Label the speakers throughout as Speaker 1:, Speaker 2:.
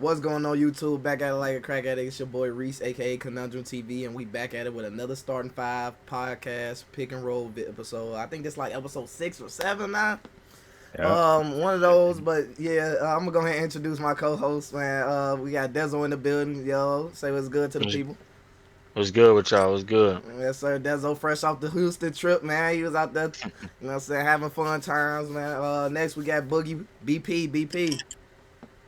Speaker 1: What's going on YouTube? Back at it like a crack addict. It's your boy Reese, aka Conundrum TV, and we back at it with another Starting Five podcast pick and roll episode. I think this like episode 6 or 7 now.
Speaker 2: Yeah.
Speaker 1: One of those, but yeah, I'm gonna go ahead and introduce my co-host, man. We got Dezo in the building, yo. Say what's good to the
Speaker 3: Was
Speaker 1: people.
Speaker 3: was good with y'all? Was good.
Speaker 1: Yes, sir. Dezo fresh off the Houston trip, man. He was out there, what I'm saying, having fun times, man. Next we got Boogie BP.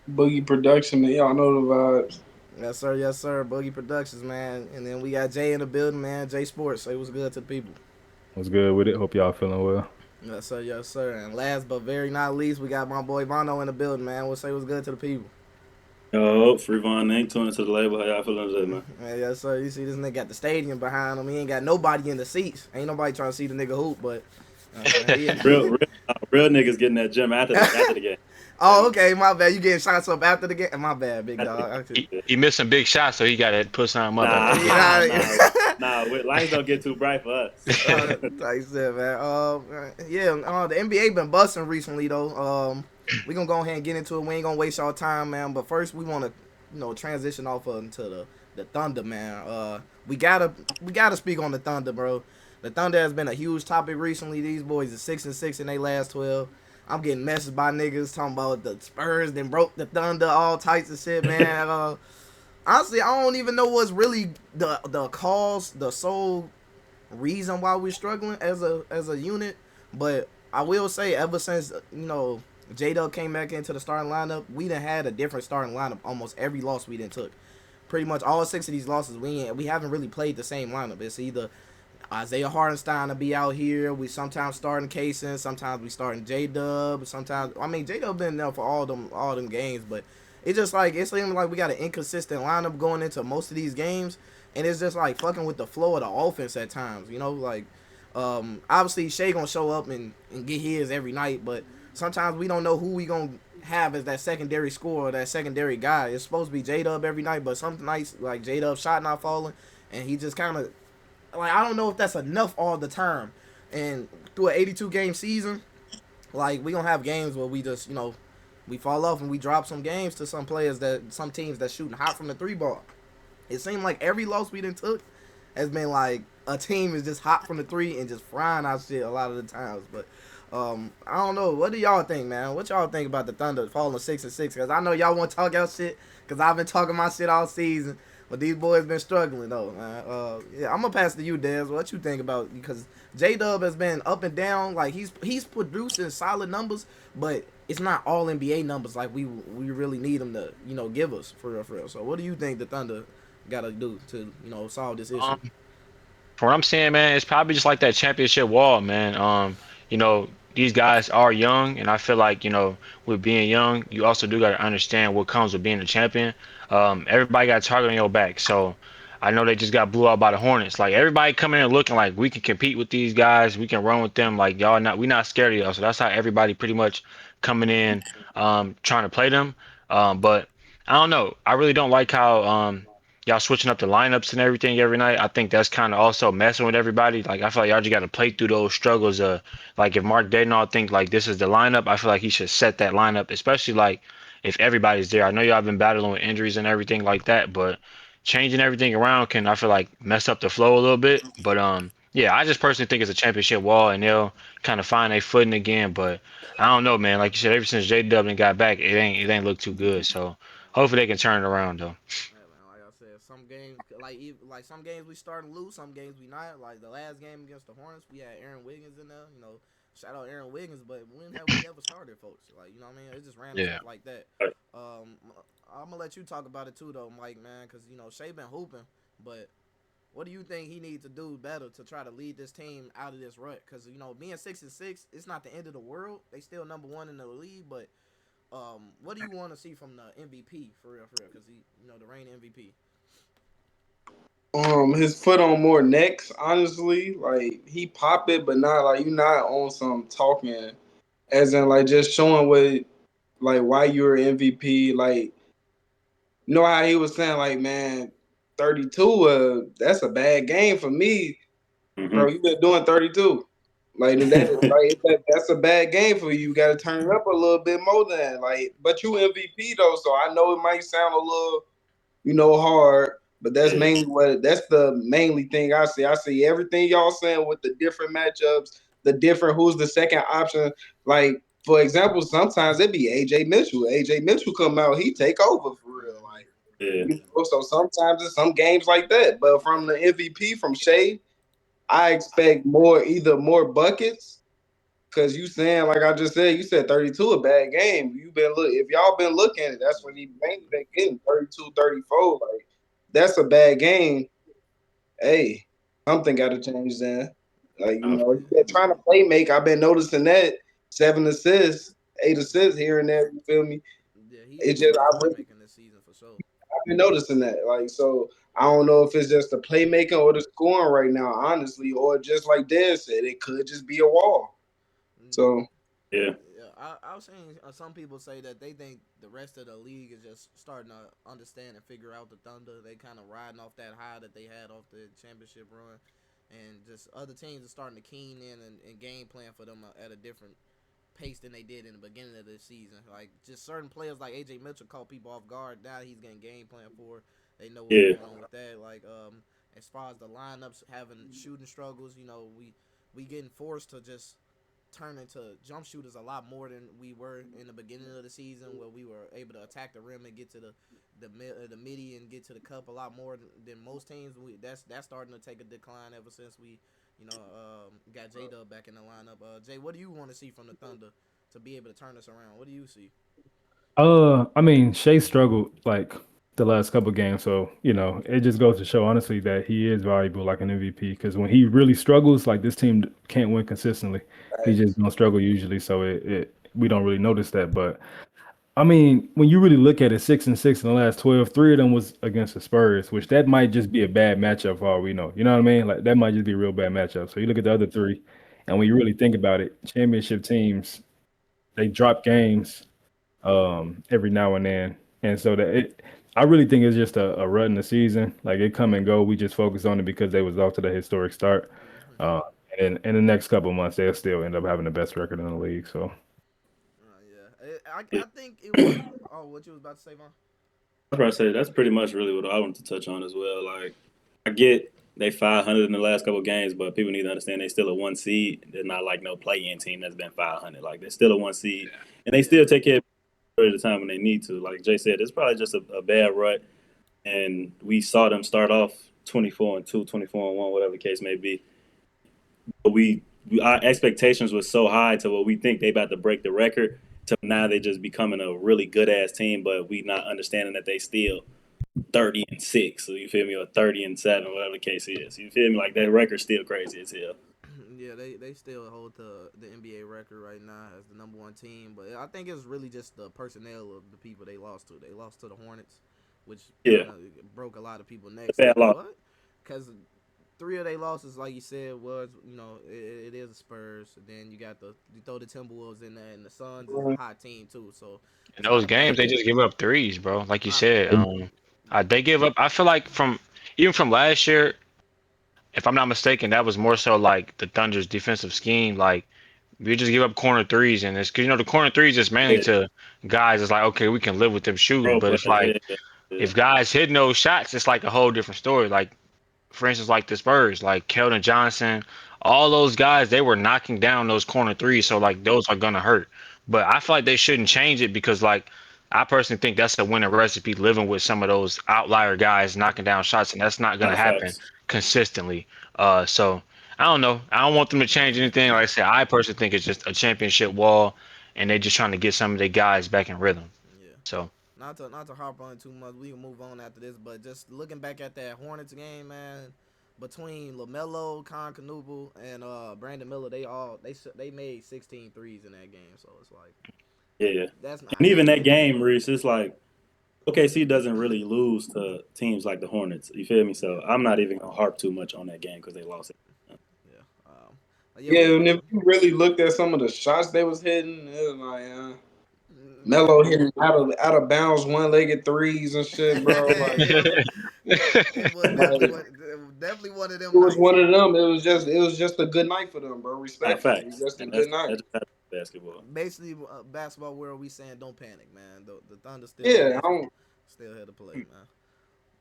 Speaker 4: Boogie Production, man. Y'all know the vibes.
Speaker 1: Yes, sir. Boogie Productions, man. And then we got Jay in the building, man. Jay Sports. Say what's good to the people.
Speaker 2: What's good with it? Hope y'all feeling well.
Speaker 1: Yes, sir. Yes, sir. And last but very not least, we got my boy Vano in the building, man. We'll say what's good to the people.
Speaker 5: Yo, Free Von ain't tuning to the label. How y'all feeling today, man?
Speaker 1: Yes, sir. You see this nigga got the stadium behind him. He ain't got nobody in the seats. Ain't nobody trying to see the nigga hoop, but
Speaker 5: real niggas getting that gym after the game.
Speaker 1: Oh, okay, my bad. You getting shots up after the game? My bad, big dog.
Speaker 3: He missed some big shots, so he got to put something up.
Speaker 5: Lights don't get too bright for us.
Speaker 1: Like said, man. The NBA been busting recently though. We gonna go ahead and get into it. We ain't gonna waste our time, man. But first, we wanna, transition off into the Thunder, man. We gotta speak on the Thunder, bro. The Thunder has been a huge topic recently. These boys are 6-6 in their last 12. I'm getting messages by niggas talking about the Spurs then broke the Thunder, all types of shit, man. Honestly, I don't even know what's really the cause, the sole reason why we're struggling as a unit. But I will say, ever since J-Dub came back into the starting lineup, we done had a different starting lineup almost every loss we done took. Pretty much all 6 of these losses, we haven't really played the same lineup. It's either Isaiah Hartenstein to be out here. We sometimes starting Kaysen, sometimes we starting J-Dub. Sometimes J-Dub been there for all them games, but it seems like we got an inconsistent lineup going into most of these games, and it's just like fucking with the flow of the offense at times. Obviously Shea gonna show up and get his every night, but sometimes we don't know who we gonna have as that secondary scorer, that secondary guy. It's supposed to be J-Dub every night, but some nights like J-Dub shot not falling, and he just kind of I don't know if that's enough all the time. And through an 82 game season, we gonna have games where we just we fall off and we drop some games to some teams that shooting hot from the 3-ball. It seemed like every loss we done took has been like a team is just hot from the 3 and just frying our shit a lot of the times. But I don't know. What do y'all think, man? What y'all think about the Thunder falling 6-6? Because I know y'all want to talk y'all shit, because I've been talking my shit all season. But these boys been struggling though, man. I'm gonna pass to you, Dez. What you think about, because J-Dub has been up and down. Like he's producing solid numbers, but it's not all NBA numbers like we really need him to give us for real. So what do you think the Thunder gotta do to solve this issue?
Speaker 3: From what I'm saying, man, it's probably just like that championship wall, man. These guys are young, and I feel like, with being young, you also do got to understand what comes with being a champion. Everybody got a target on your back, so I know they just got blew out by the Hornets. Like, everybody coming in looking like we can compete with these guys, we can run with them. Like, we not scared of y'all. So that's how everybody pretty much coming in, trying to play them. But I don't know. I really don't like how y'all switching up the lineups and everything every night. I think that's kind of also messing with everybody. Like, I feel like y'all just got to play through those struggles. Like, if Mark Daigneault think like this is the lineup, I feel like he should set that lineup, especially like if everybody's there. I know y'all been battling with injuries and everything like that, but changing everything around can, I feel like, mess up the flow a little bit. But yeah, I just personally think it's a championship wall, and they'll kind of find their footing again. But I don't know, man. Like you said, ever since J Dub got back, it ain't looked too good. So hopefully they can turn it around though.
Speaker 1: Yeah, man, like I said, some games some games we starting to lose, some games we not. Like the last game against the Hornets, we had Aaron Wiggins in there. Shout out Aaron Wiggins, but when have we ever started, folks? Like, you know what I mean? It's just random
Speaker 3: Yeah.
Speaker 1: stuff like that. I'm gonna let you talk about it too, though, Mike, man, because Shea been hooping, but what do you think he needs to do better to try to lead this team out of this rut? Because being 6-6, it's not the end of the world. They still number one in the league, but what do you want to see from the MVP for real? Because he, the reigning MVP.
Speaker 4: His foot on more necks, honestly. Like he pop it, but not like you not on some talking, as in like just showing what like why you're MVP. Like how he was saying like, man, 32. That's a bad game for me, bro.
Speaker 5: Mm-hmm.
Speaker 4: You been doing 32. Like that's a bad game for you. You got to turn it up a little bit more than that. Like, but you MVP though, so I know it might sound a little, hard. But that's
Speaker 5: Yeah.
Speaker 4: that's the mainly thing I see. I see everything y'all saying with the different matchups, the different who's the second option. Like, for example, sometimes it be AJ Mitchell. AJ Mitchell come out, he take over for real. Like,
Speaker 5: Yeah.
Speaker 4: so sometimes it's some games like that. But from the MVP from Shea, I expect either more buckets. Cause you saying, like I just said, you said 32 a bad game. If y'all been looking, that's when he mainly been getting 32, 34. Like, that's a bad game. Hey, something got to change then. Like,
Speaker 5: Okay.
Speaker 4: he been trying to play make. I've been noticing that 7 assists, 8 assists here and there. You feel me?
Speaker 1: Yeah, he
Speaker 4: It's
Speaker 1: needs
Speaker 4: just
Speaker 1: more playmaking this season for sure.
Speaker 4: I've been noticing that. Like, so I don't know if it's just the playmaking or the scoring right now, honestly, or just like Dad said, it could just be a wall.
Speaker 1: Mm,
Speaker 4: So
Speaker 5: Yeah.
Speaker 1: Yeah, I was saying some people say that they think the rest of the league is just starting to understand and figure out the Thunder. They kind of riding off that high that they had off the championship run, and just other teams are starting to keen in and game plan for them at a different pace than they did in the beginning of the season. Like just certain players like AJ Mitchell caught people off guard. Now he's getting game plan for. They know what's
Speaker 5: Yeah.
Speaker 1: going on with that. Like as far as the lineups having shooting struggles, we getting forced to just turn into jump shooters a lot more than we were in the beginning of the season, where we were able to attack the rim and get to the midi and get to the cup a lot more than most teams. That's starting to take a decline ever since we got J Dub back in the lineup. Jay, what do you want to see from the Thunder to be able to turn us around? What do you see?
Speaker 2: I mean, Shea struggled like the last couple games, so it just goes to show honestly that he is valuable like an MVP. Because when he really struggles, like this team can't win consistently. He just don't struggle usually, so it we don't really notice that. But I mean, when you really look at it, 6-6 in the last 12, three of them was against the Spurs, which that might just be a bad matchup for all we know. You know what I mean? Like that might just be a real bad matchup. So you look at the other three, and when you really think about it, championship teams they drop games every now and then, and so I really think it's just a rut in the season. Like it come and go. We just focus on it because they was off to the historic start.
Speaker 1: Mm-hmm.
Speaker 2: Uh, and in the next couple of months, they'll still end up having the best record in the league. So
Speaker 1: Yeah,
Speaker 5: Yeah.
Speaker 1: I think it was. Oh, what you was about to say, Vaughn?
Speaker 5: I was about to say that's pretty much really what I wanted to touch on as well. Like I get they 500 in the last couple of games, but people need to understand they still a one seed. They're not like no play-in team that's been 500. Like they're still a one seed, and they
Speaker 1: Yeah.
Speaker 5: still take care of it at the time when they need to. Like Jay said, it's probably just a bad rut, and we saw them start off 24-2, 24-1, whatever the case may be. But our expectations were so high to what we think they about to break the record. To now they just becoming a really good ass team, but we not understanding that they still 30-6. So you feel me, or 30-7, whatever the case is. You feel me? Like that record's still crazy as hell.
Speaker 1: Yeah, they still hold the NBA record right now as the number one team, but I think it's really just the personnel of the people they lost to. They lost to the Hornets, which
Speaker 5: Yeah,
Speaker 1: kind of broke a lot of people's
Speaker 5: a
Speaker 1: necks.
Speaker 5: bad
Speaker 1: Like
Speaker 5: loss.
Speaker 1: what? Because three of their losses, like you said, was it is the Spurs. And then you throw the Timberwolves in there, and the Suns is a hot team too. So
Speaker 3: In
Speaker 1: it's not
Speaker 3: those
Speaker 1: a
Speaker 3: games,
Speaker 1: bad.
Speaker 3: they just give up threes, bro. Like you
Speaker 1: I,
Speaker 3: said, they give up. I feel like even from last year, if I'm not mistaken, that was more so like the Thunder's defensive scheme. Like we just give up corner threes, and it's because the corner threes is mainly
Speaker 5: Yeah,
Speaker 3: to guys. It's like okay, we can live with them shooting,
Speaker 5: role
Speaker 3: but it's
Speaker 5: players.
Speaker 3: like
Speaker 5: Yeah, yeah,
Speaker 3: if guys hitting those shots, it's like a whole different story. Like for instance, like the Spurs, like Keldon Johnson, all those guys, they were knocking down those corner threes. So like those are gonna hurt. But I feel like they shouldn't change it because like I personally think that's a winning recipe, living with some of those outlier guys knocking down shots, and that's not gonna
Speaker 5: not
Speaker 3: happen
Speaker 5: facts.
Speaker 3: consistently. So I don't know. I don't want them to change anything. Like I said, I personally think it's just a championship wall, and they're just trying to get some of their guys back in rhythm.
Speaker 1: yeah.
Speaker 3: So
Speaker 1: Not to harp on it too much. We can move on after this, but just looking back at that Hornets game, man, between LaMelo, Con Canuble, and Brandon Miller, they made 16 threes in that game. So it's like
Speaker 5: Yeah,
Speaker 1: that's
Speaker 5: and
Speaker 1: not.
Speaker 5: even that game, Reese, it's like OKC doesn't really lose to teams like the Hornets. You feel me?
Speaker 1: Yeah,
Speaker 5: So I'm not even gonna harp too much on that game because they lost it.
Speaker 1: yeah, yeah.
Speaker 4: yeah,
Speaker 1: We
Speaker 4: and if you really looked at some of the shots they was hitting, it was like
Speaker 1: man,
Speaker 4: Melo hitting out of bounds one legged threes and shit, bro. Like,
Speaker 1: it was
Speaker 4: like
Speaker 1: what Definitely one of
Speaker 4: It
Speaker 1: them
Speaker 4: was
Speaker 1: nights.
Speaker 4: one of them. It was just a good night for them, bro.
Speaker 5: Nah,
Speaker 4: Respectfully, it was
Speaker 5: facts.
Speaker 4: just a
Speaker 5: And
Speaker 4: good
Speaker 5: that
Speaker 4: night.
Speaker 5: just happens in basketball.
Speaker 1: Basically, basketball world, we saying don't panic, man. The Thunder still
Speaker 4: Yeah,
Speaker 1: here,
Speaker 4: I don't.
Speaker 1: still here to play, man.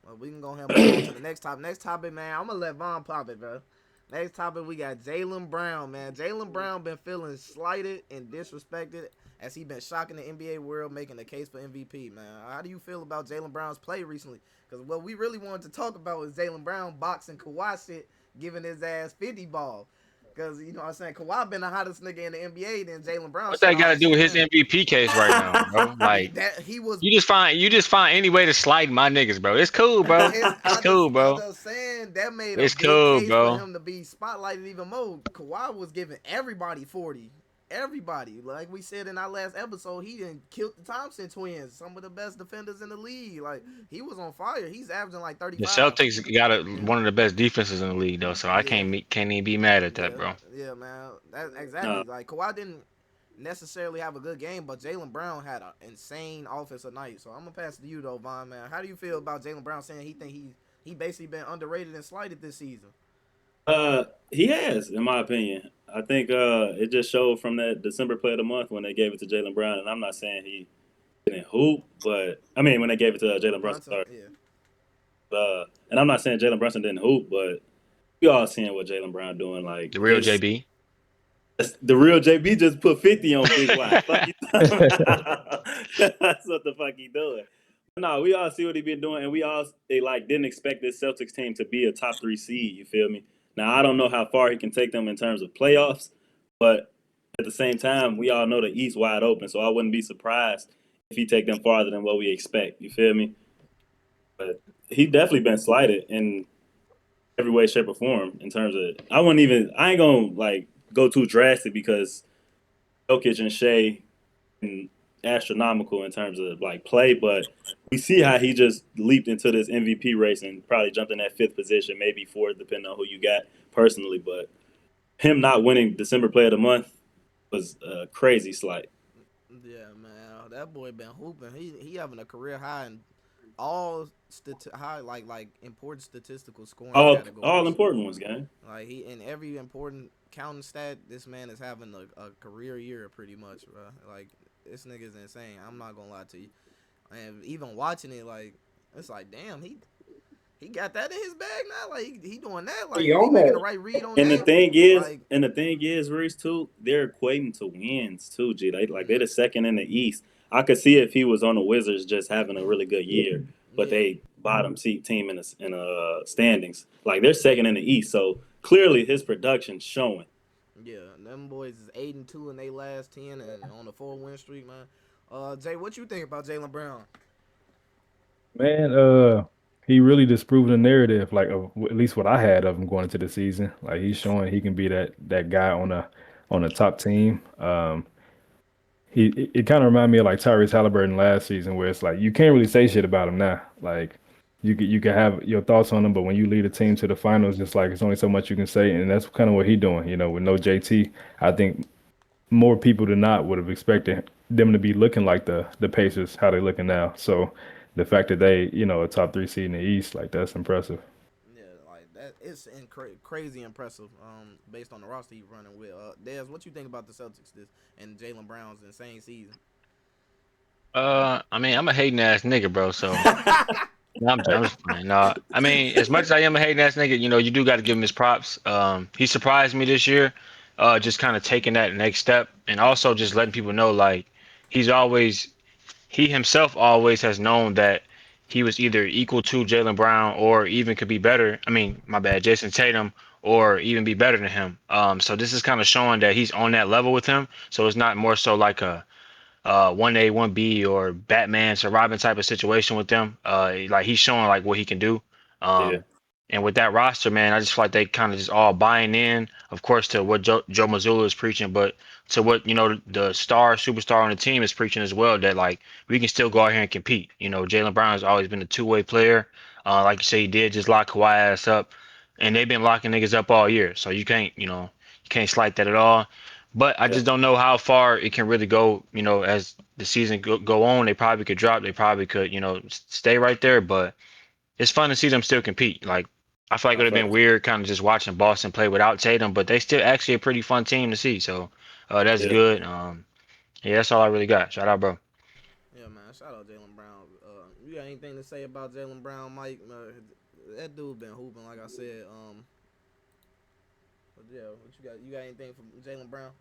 Speaker 1: Well, we can go ahead and move on to the next topic. Next topic, man. I'm gonna let Von pop it, bro. Next topic, we got Jaylen Brown, man. Jaylen Brown been feeling slighted and disrespected as he been shocking the NBA world, making the case for MVP, man. How do you feel about Jaylen Brown's play recently? Because what we really wanted to talk about was Jaylen Brown boxing Kawhi shit, giving his ass 50 ball. Because, you know what I'm saying, Kawhi been the hottest nigga in the NBA, then Jaylen Brown
Speaker 3: What
Speaker 1: shit
Speaker 3: that
Speaker 1: the
Speaker 3: got to
Speaker 1: hottest
Speaker 3: do
Speaker 1: shit
Speaker 3: with his
Speaker 1: now.
Speaker 3: MVP case right now, bro? Like
Speaker 1: That he was
Speaker 3: you just find any way to slide my niggas, bro. It's cool, bro.
Speaker 1: his
Speaker 3: It's cool,
Speaker 1: I'm
Speaker 3: bro.
Speaker 1: just saying that made a
Speaker 3: It's
Speaker 1: big
Speaker 3: cool,
Speaker 1: case for
Speaker 3: bro.
Speaker 1: him to be spotlighted even more. Kawhi was giving everybody 40. Everybody. Like we said in our last episode, he didn't kill the Thompson twins, some of the best defenders in the league. Like he was on fire. He's averaging like
Speaker 3: The
Speaker 1: 35.
Speaker 3: Celtics got one of the best defenses in the league, though. So I
Speaker 1: Yeah.
Speaker 3: can't even be mad at that,
Speaker 1: Yeah.
Speaker 3: bro.
Speaker 1: Yeah, man. That exactly.
Speaker 5: Nah,
Speaker 1: Like Kawhi didn't necessarily have a good game, but Jaylen Brown had an insane offensive night. So I'm gonna pass it to you though, Von, man. How do you feel about Jaylen Brown saying he basically been underrated and slighted this season?
Speaker 5: he has, in my opinion. I think it just showed from that December play of the month when they gave it to Jalen Brown, and I'm not saying he didn't hoop, but I mean when they gave it to Jalen Brunson,
Speaker 1: Brunson,
Speaker 5: sorry.
Speaker 1: yeah.
Speaker 5: And I'm not saying Jalen Brunson didn't hoop, but we all seeing what Jalen Brown doing. Like
Speaker 3: The real
Speaker 5: it's
Speaker 3: JB.
Speaker 5: the real JB just put 50 on Big Y. Fuck you. That's what the fuck he doing. No, we all see what he been doing, and we all didn't expect this Celtics team to be a top 3 seed. You feel me? Now I don't know how far he can take them in terms of playoffs, but at the same time, we all know the East wide open, so I wouldn't be surprised if he take them farther than what we expect. You feel me? But he definitely been slighted in every way, shape, or form in terms of. I ain't gonna go too drastic because Jokic and Shea and astronomical in terms of play, but we see how he just leaped into this MVP race and probably jumped in that fifth position, maybe fourth, depending on who you got personally. But him not winning December Play of the Month was a crazy slight.
Speaker 1: Yeah, man. That boy been hooping. He having a career high in all high like important statistical scoring
Speaker 5: All
Speaker 1: categories.
Speaker 5: important ones, gang.
Speaker 1: Like he in every important counting stat, this man is having a career year pretty much, bro. Like this nigga's insane. I'm not gonna lie to you. And even watching it, like it's like, damn, he got that in his bag now. Like he doing that. Like
Speaker 4: He
Speaker 1: he
Speaker 4: on
Speaker 1: making the
Speaker 4: that.
Speaker 1: right read on
Speaker 5: And the
Speaker 1: that.
Speaker 5: thing is,
Speaker 1: Like
Speaker 5: Reese, too, they're equating to wins too. G, they're the second in the East. I could see if he was on the Wizards just having a really good year, but
Speaker 1: yeah,
Speaker 5: they bottom seat team in the standings. Like they're second in the East, so clearly his production's showing.
Speaker 1: yeah. Them boys is 8-2 in they last 10 and on the 4-win streak, man. Jay, what you think about Jaylen Brown?
Speaker 2: Man, he really disproved the narrative, like of at least what I had of him going into the season. Like he's showing he can be that guy on a top team. It kind of reminded me of like Tyrese Halliburton last season, where it's like you can't really say shit about him now. Like you can have your thoughts on him, but when you lead a team to the finals, it's like it's only so much you can say, and that's kind of what he's doing. You know, with no JT, I think more people than not would have expected them to be looking like the Pacers, how they looking now. So the fact that they, a top 3 seed in the East, like that's impressive.
Speaker 1: Yeah, like that it's crazy impressive. Based on the roster he's running with. Dez, what you think about the Celtics this and Jaylen Brown's insane season?
Speaker 3: I mean, I'm a hating ass nigga, bro. So I'm just playing. No, I mean, as much as I am a hating ass nigga, you do got to give him his props. He surprised me this year, just kind of taking that next step, and also just letting people know like he's always he himself always has known that he was either equal to Jaylen Brown or even could be better. I mean, my bad, Jason Tatum, or even be better than him. So this is kind of showing that he's on that level with him. So it's not more so like a 1A, 1B or Batman to Robin type of situation with them. Like he's showing like what he can do.
Speaker 5: Yeah,
Speaker 3: Um, and with that roster, man, I just feel like they kind of just all buying in, of course, to what Joe Mazzulla is preaching, but to what the superstar on the team is preaching as well. That like we can still go out here and compete. Jaylen Brown has always been a two-way player. Like you say, he did just lock Kawhi ass up, and they've been locking niggas up all year. So you can't slight that at all. But I
Speaker 5: yeah,
Speaker 3: just don't know how far it can really go, as the season go on. They probably could drop. They probably could, stay right there. But it's fun to see them still compete. Like I feel like it would have been
Speaker 5: Facts.
Speaker 3: weird kind of just watching Boston play without Tatum, but they still actually a pretty fun team to see. So that's
Speaker 5: Yeah.
Speaker 3: good. Yeah, that's all I really got. Shout out, bro.
Speaker 1: Yeah, man. Shout out Jalen Brown. You got anything to say about Jalen Brown, Mike? That dude been hooping, like I said. But yeah, what you got? You got anything from Jalen Brown?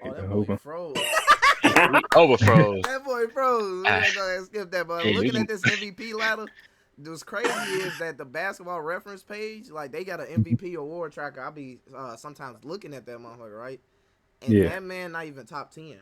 Speaker 2: He
Speaker 1: Oh,
Speaker 2: been
Speaker 1: that boy
Speaker 2: hooping.
Speaker 1: froze.
Speaker 3: Yeah, we overfroze.
Speaker 1: That boy froze. We
Speaker 3: Ah,
Speaker 1: gonna go ahead and skip that. But
Speaker 3: hey, we
Speaker 1: looking
Speaker 3: can,
Speaker 1: at this MVP ladder, what's crazy is that the basketball reference page, like they got an MVP award tracker. I be sometimes looking at that motherfucker, right? And
Speaker 2: Yeah,
Speaker 1: that man not even top 10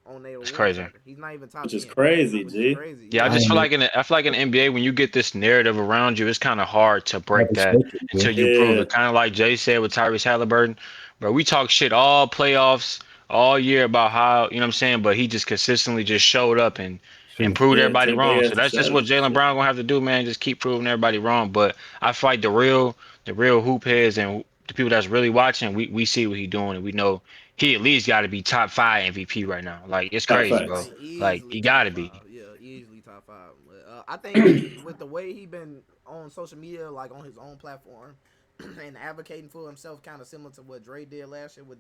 Speaker 1: on their
Speaker 3: it's
Speaker 1: award
Speaker 3: crazy.
Speaker 1: tracker. He's not even top
Speaker 5: Which is
Speaker 1: 10,
Speaker 5: crazy,
Speaker 1: which is
Speaker 5: G.
Speaker 1: crazy.
Speaker 3: Yeah, I
Speaker 1: Yeah.
Speaker 2: I
Speaker 3: just
Speaker 2: ain't
Speaker 3: feel
Speaker 2: even
Speaker 3: like I feel like in the NBA when you get this narrative around you, it's kind of hard to
Speaker 2: have
Speaker 3: break that
Speaker 2: respect it,
Speaker 3: until
Speaker 2: bro.
Speaker 3: you prove
Speaker 5: Yeah.
Speaker 3: it. Kind of like Jay said with Tyrese Halliburton, bro. We talk shit all playoffs, all year about how you know what I'm saying, but he just consistently just showed up and
Speaker 2: Shoot.
Speaker 3: proved
Speaker 5: Yeah.
Speaker 3: everybody
Speaker 5: Took their
Speaker 3: wrong.
Speaker 5: ass
Speaker 3: So
Speaker 5: to
Speaker 3: that's just what
Speaker 5: Charlotte and
Speaker 3: Jalen
Speaker 5: shit.
Speaker 3: Brown gonna have to do, man. Just keep proving everybody wrong. But I feel like the real hoop heads and the people that's really watching, we see what he doing and we know he at least got to be top 5 MVP right now. Like it's
Speaker 5: Nah,
Speaker 3: crazy, bro.
Speaker 5: facts.
Speaker 1: Like
Speaker 3: Like
Speaker 1: easily
Speaker 3: he got
Speaker 1: top
Speaker 3: to be.
Speaker 1: five. Yeah, easily top five. But, I think with the way he been on social media, like on his own platform, and advocating for himself, kind of similar to what Dre did last year with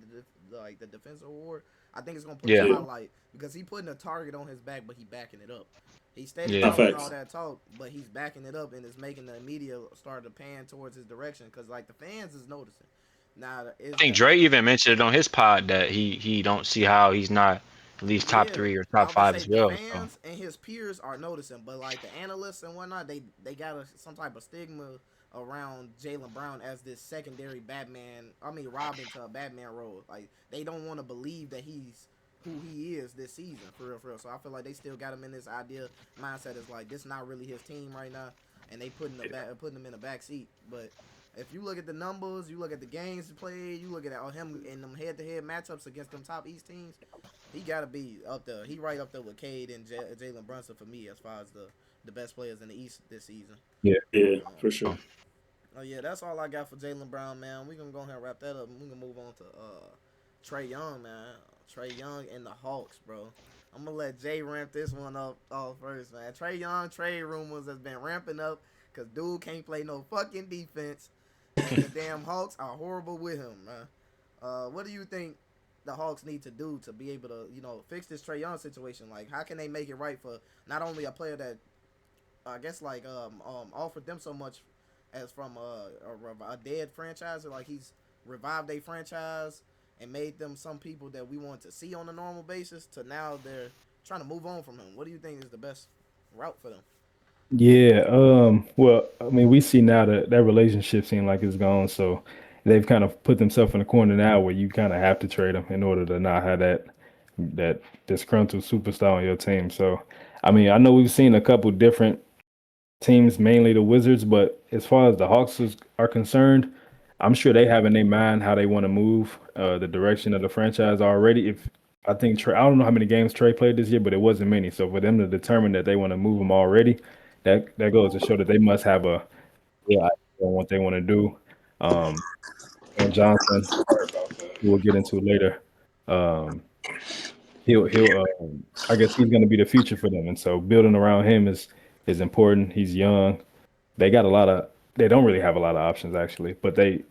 Speaker 1: the defensive award. I think it's gonna put a
Speaker 3: Yeah,
Speaker 5: Yeah.
Speaker 1: spotlight because he putting a target on his back, but he backing it up. He's steady
Speaker 5: Nah,
Speaker 3: yeah.
Speaker 1: talking all
Speaker 5: facts.
Speaker 1: that talk, but he's backing it up, and it's making the media start to pan towards his direction because like the fans is noticing. Now
Speaker 3: I
Speaker 1: is
Speaker 3: think
Speaker 1: the
Speaker 3: Dre even mentioned it on his pod that he don't see how he's not at least top
Speaker 1: Yeah,
Speaker 3: 3 or
Speaker 1: I
Speaker 3: top
Speaker 1: was about to
Speaker 3: 5
Speaker 1: say
Speaker 3: as
Speaker 1: the
Speaker 3: well. So
Speaker 1: fans and his peers are noticing, but like the analysts and whatnot, they got some type of stigma around Jalen Brown as this secondary Batman. I mean Robin to a Batman role. Like they don't want to believe that he's who he is this season for real, for real. So I feel like they still got him in this idea mindset is like this not really his team right now, and they putting him in the back seat. But if you look at the numbers, you look at the games played, you look at him in them head-to-head matchups against them top East teams, he got to be up there. He right up there with Cade and Jalen Brunson for me as far as the best players in the East this season.
Speaker 2: Yeah.
Speaker 5: Yeah,
Speaker 1: Um,
Speaker 5: for sure.
Speaker 1: oh yeah, that's all I got for Jalen Brown, man. We gonna go ahead and wrap that up. And we gonna move on to Trae Young, man. Trae Young and the Hawks, bro. I'm gonna let Jay ramp this one up off first, man. Trae Young trade rumors has been ramping up because dude can't play no fucking defense, and the damn Hawks are horrible with him, man. What do you think the Hawks need to do to be able to, fix this Trae Young situation? Like, how can they make it right for not only a player that I guess like offered them so much as from a dead franchise, or like he's revived a franchise and made them some people that we want to see on a normal basis, to now they're trying to move on from him. What do you think is the best route for them?
Speaker 2: Yeah. Well, I mean, we see now that that relationship seems like it's gone. So they've kind of put themselves in a corner now where you kind of have to trade them in order to not have that disgruntled superstar on your team. So, I mean, I know we've seen a couple different teams, mainly the Wizards, but as far as the are concerned, I'm sure they have in their mind how they want to move the direction of the franchise already. If I think Trey, I don't know how many games Trey played this year, but it wasn't many. So for them to determine that they want to move him already, that goes to show that they must have a real idea on what they want to do. Um, and Johnson, who we'll get into later, um, he'll I guess he's going to be the future for them, and so building around him is important. He's young. They got a lot of they don't really have a lot of options actually, but they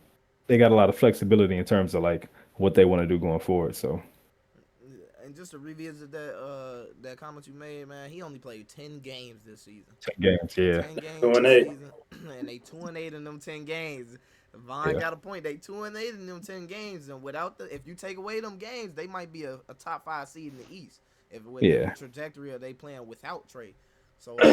Speaker 2: got a lot of flexibility in terms of like what they want to do going forward. So
Speaker 1: And just to revisit that comment you made, man, he only played 10 games this season.
Speaker 2: 10 games, yeah,
Speaker 1: 10 games
Speaker 5: Two and
Speaker 1: this
Speaker 5: eight.
Speaker 1: season, and they 2-8 in them 10 games. Vaughn
Speaker 2: yeah,
Speaker 1: got a point. They 2-8 in them 10 games, and without if you take away them games, they might be a top 5 seed in the East if with the
Speaker 2: yeah,
Speaker 1: trajectory of they playing without Trey. So,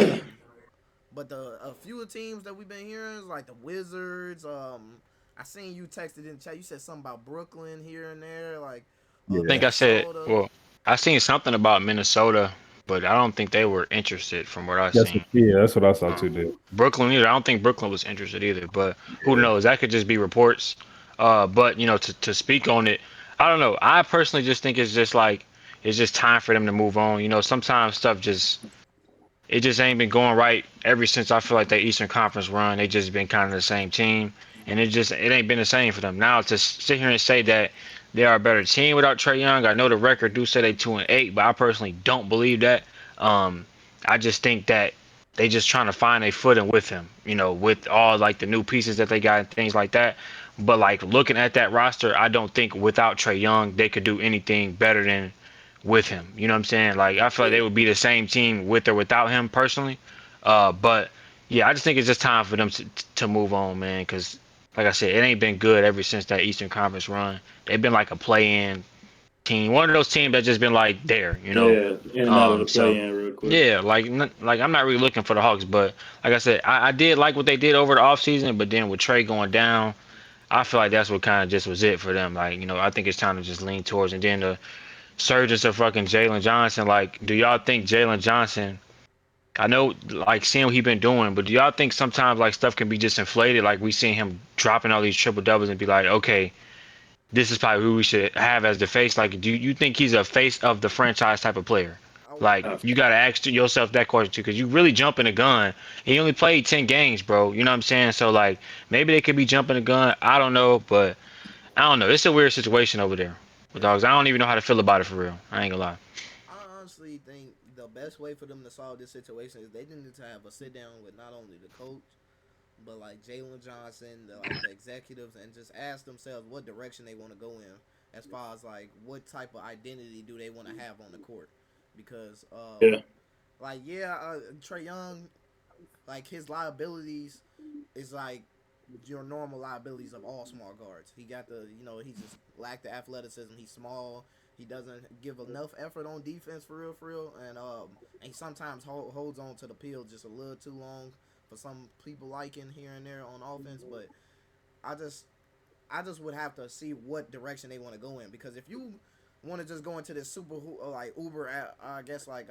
Speaker 1: but the a few teams that we've been hearing is like the Wizards. I seen you texted in the chat. You said something about Brooklyn here and there, like
Speaker 3: I
Speaker 2: yeah.
Speaker 3: think I said,
Speaker 1: Minnesota.
Speaker 3: well, I seen something about Minnesota, but I don't think they were interested from what I seen.
Speaker 2: That's what I saw too.
Speaker 3: Um,
Speaker 2: Dude.
Speaker 3: Brooklyn either. I don't think Brooklyn was interested either, but who
Speaker 2: Yeah,
Speaker 3: knows? That could just be reports. But to speak on it, I don't know. I personally just think it's just like it's just time for them to move on. Sometimes stuff just it just ain't been going right ever since I feel like that Eastern Conference run. They just been kind of the same team, and it ain't been the same for them. Now to sit here and say that they are a better team without Trae Young, I know the record do say they 2-8, but I personally don't believe that. Um, I just think that they just trying to find a footing with him, with all like the new pieces that they got and things like that. But like looking at that roster, I don't think without Trae Young they could do anything better than with him. You know what I'm saying? Like I feel like they would be the same team with or without him personally. But yeah, I just think it's just time for them to move on, man. Because like I said, it ain't been good ever since that Eastern Conference run. They've been like a play-in team, one of those teams that just been like there,
Speaker 5: Yeah, in and out of the
Speaker 3: So
Speaker 5: play-in real quick.
Speaker 3: yeah, like I'm not really looking for the Hawks, but like I said, I did like what they did over the offseason, but then with Trae going down, I feel like that's what kind of just was it for them. Like, I think it's time to just lean towards, and then the surges of fucking Jalen Johnson. Like, do y'all think Jalen Johnson? I know, like, seeing what he been doing, but do y'all think sometimes like stuff can be just inflated? Like we seen him dropping all these triple doubles and be like, okay, this is probably who we should have as the face. Like, do you think he's a face of the franchise type of player?
Speaker 1: I would.
Speaker 3: Like, you gotta ask yourself that question too, because you really jumping the gun. He only played 10 games, bro. You know what I'm saying? So like, maybe they could be jumping the gun. I don't know, but I don't know. It's a weird situation over there with
Speaker 1: It's
Speaker 3: dogs. I don't even know how to feel about it for real. I ain't gonna lie.
Speaker 1: I honestly think the best way for them to solve this situation is they need to have a sit down with not only the coach but like Jalen Johnson, the executives, and just ask themselves what direction they want to go in as far as like what type of identity do they want to have on the court, because
Speaker 5: Yeah,
Speaker 1: like yeah, Trae Young, like his liabilities is like your normal liabilities of all small guards. He got he just lacked the athleticism. He's small. He doesn't give enough effort on defense for real, and he sometimes holds on to the peel just a little too long for some people liking here and there on offense. But I just I just would have to see what direction they want to go in, because if you want to just go into this super like uber I guess like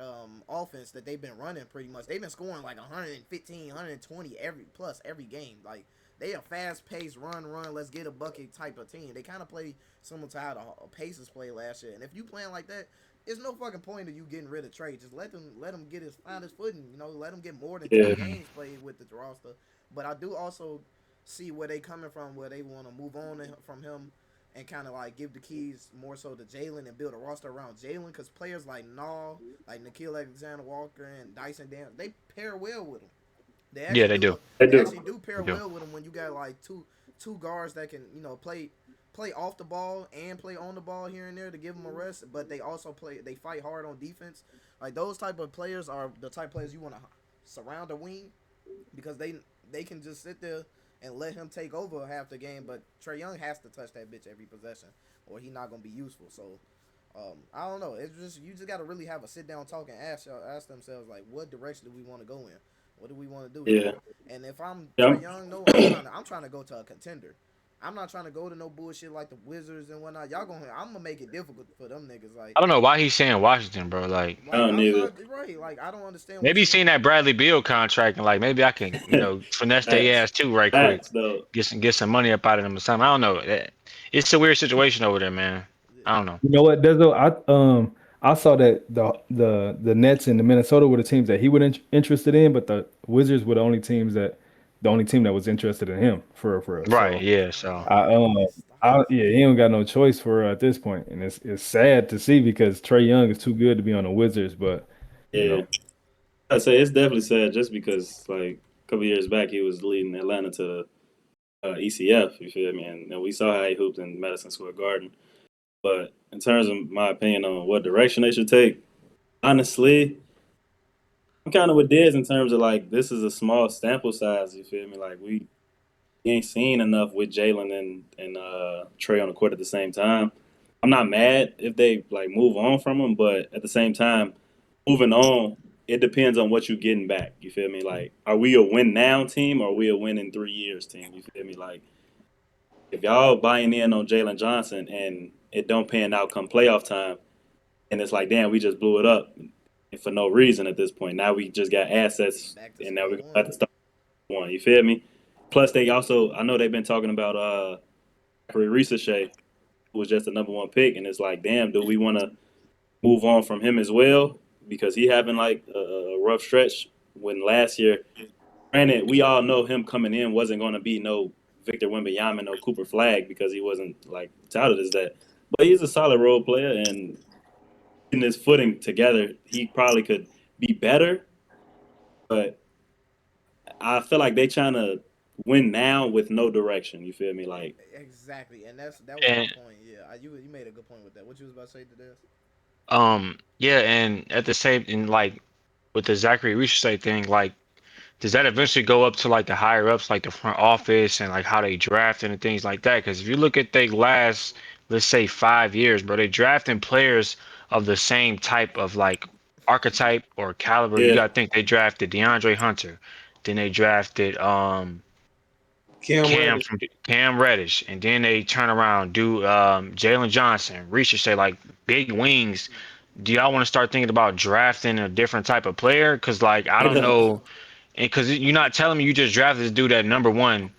Speaker 1: offense that they've been running, pretty much they've been scoring like 115 120 every game. Like they a fast paced run let's get a bucket type of team. They kind of play similar to how the Pacers played last year, and if you playing like that, it's no fucking point of you getting rid of Trae. Just let him get find his footing. Let him get more than 10
Speaker 5: yeah,
Speaker 1: games played with the roster. But I do also see where they coming from, where they want to move on from him and kind of like give the keys more so to Jalen and build a roster around Jalen, because players like Nall, like Nikhil Alexander Walker and Dyson Dan, they pair well with him. They
Speaker 3: Yeah,
Speaker 1: actually
Speaker 3: they do.
Speaker 1: do.
Speaker 5: they
Speaker 1: They
Speaker 5: do.
Speaker 1: actually do pair
Speaker 3: They do.
Speaker 1: well with him when you got like two guards that can play off the ball and play on the ball here and there to give them a rest, but they also they fight hard on defense. Like those type of players are the type of players you want to surround a wing, because they can just sit there and let him take over half the game. But Trae Young has to touch that bitch every possession, or he not gonna be useful. So I don't know. It's just you just gotta really have a sit down talk and ask themselves like, what direction do we want to go in? What do we want to do here?
Speaker 5: Yeah,
Speaker 1: And if I'm
Speaker 5: yeah.
Speaker 1: Trae Young, no, I'm trying to go to a contender. I'm not trying to go to no bullshit like the Wizards and whatnot. I'm gonna make it difficult for them niggas. Like,
Speaker 3: I don't know why he's saying Washington, bro. Like,
Speaker 5: I
Speaker 1: like
Speaker 5: don't
Speaker 1: I'm
Speaker 5: either.
Speaker 1: not right. Like I don't understand what
Speaker 3: maybe
Speaker 1: you
Speaker 3: he's
Speaker 1: want.
Speaker 3: seen that Bradley Beal contract and like maybe I can, finesse their
Speaker 5: Facts,
Speaker 3: ass too right quick.
Speaker 5: facts though.
Speaker 3: Get some money up out of them or something. I don't know. It's a weird situation over there, man. I don't know.
Speaker 2: You know what, Dezo? I saw that the Nets and the Minnesota were the teams that he was interested in, but the Wizards were the only team that was interested in him for real.
Speaker 3: Right?
Speaker 2: So
Speaker 3: Yeah. So
Speaker 2: I yeah, he don't got no choice for at this point, and it's sad to see because Trae Young is too good to be on the Wizards, but you
Speaker 5: Yeah,
Speaker 2: know,
Speaker 5: I say it's definitely sad just because like a couple years back he was leading Atlanta to ECF. You feel me? And we saw how he hooped in Madison Square Garden. But in terms of my opinion on what direction they should take, honestly, I'm kind of with Diz in terms of like this is a small sample size. You feel me? Like we ain't seen enough with Jalen and Trey on the court at the same time. I'm not mad if they like move on from him, but at the same time, moving on, it depends on what you're getting back. You feel me? Like, are we a win now team or are we a win in 3 years team? You feel me? Like, if y'all buying in on Jalen Johnson and it don't pan out come playoff time, and it's like, damn, we just blew it up for no reason at this point. Now we just got assets,
Speaker 1: Back to
Speaker 5: and now
Speaker 1: square
Speaker 5: we're gonna have
Speaker 1: one.
Speaker 5: to start one. You feel me? Plus, they also, I know they've been talking about Ricochet, who was just the number one pick, and it's like, damn, do we want to move on from him as well because he having like a rough stretch when last year. Granted, we all know him coming in wasn't going to be no Victor Wembanyama, no Cooper Flag because he wasn't like touted as that. But he's a solid role player, and in his footing together, he probably could be better. But I feel like they trying to win now with no direction. You feel me? Like,
Speaker 1: Exactly, and that was my
Speaker 3: And
Speaker 1: point. Yeah, you made a good point with that. What you was about to say to this?
Speaker 3: yeah, and at the same and like with the Zachary Richardson thing, like does that eventually go up to like the higher ups, like the front office and like how they draft and things like that? Because if you look at they last, let's say 5 years, bro, they drafting players of the same type of like archetype or caliber. You
Speaker 5: yeah,
Speaker 3: gotta think they drafted DeAndre Hunter, then they drafted
Speaker 4: Cam Reddish.
Speaker 3: Cam Reddish, and then they turn around do Jalen Johnson, Reach say like big wings. Do y'all want to start thinking about drafting a different type of player? Cause like I
Speaker 5: straight
Speaker 3: don't
Speaker 5: up.
Speaker 3: know, and cause you're not telling me you just drafted this dude at number one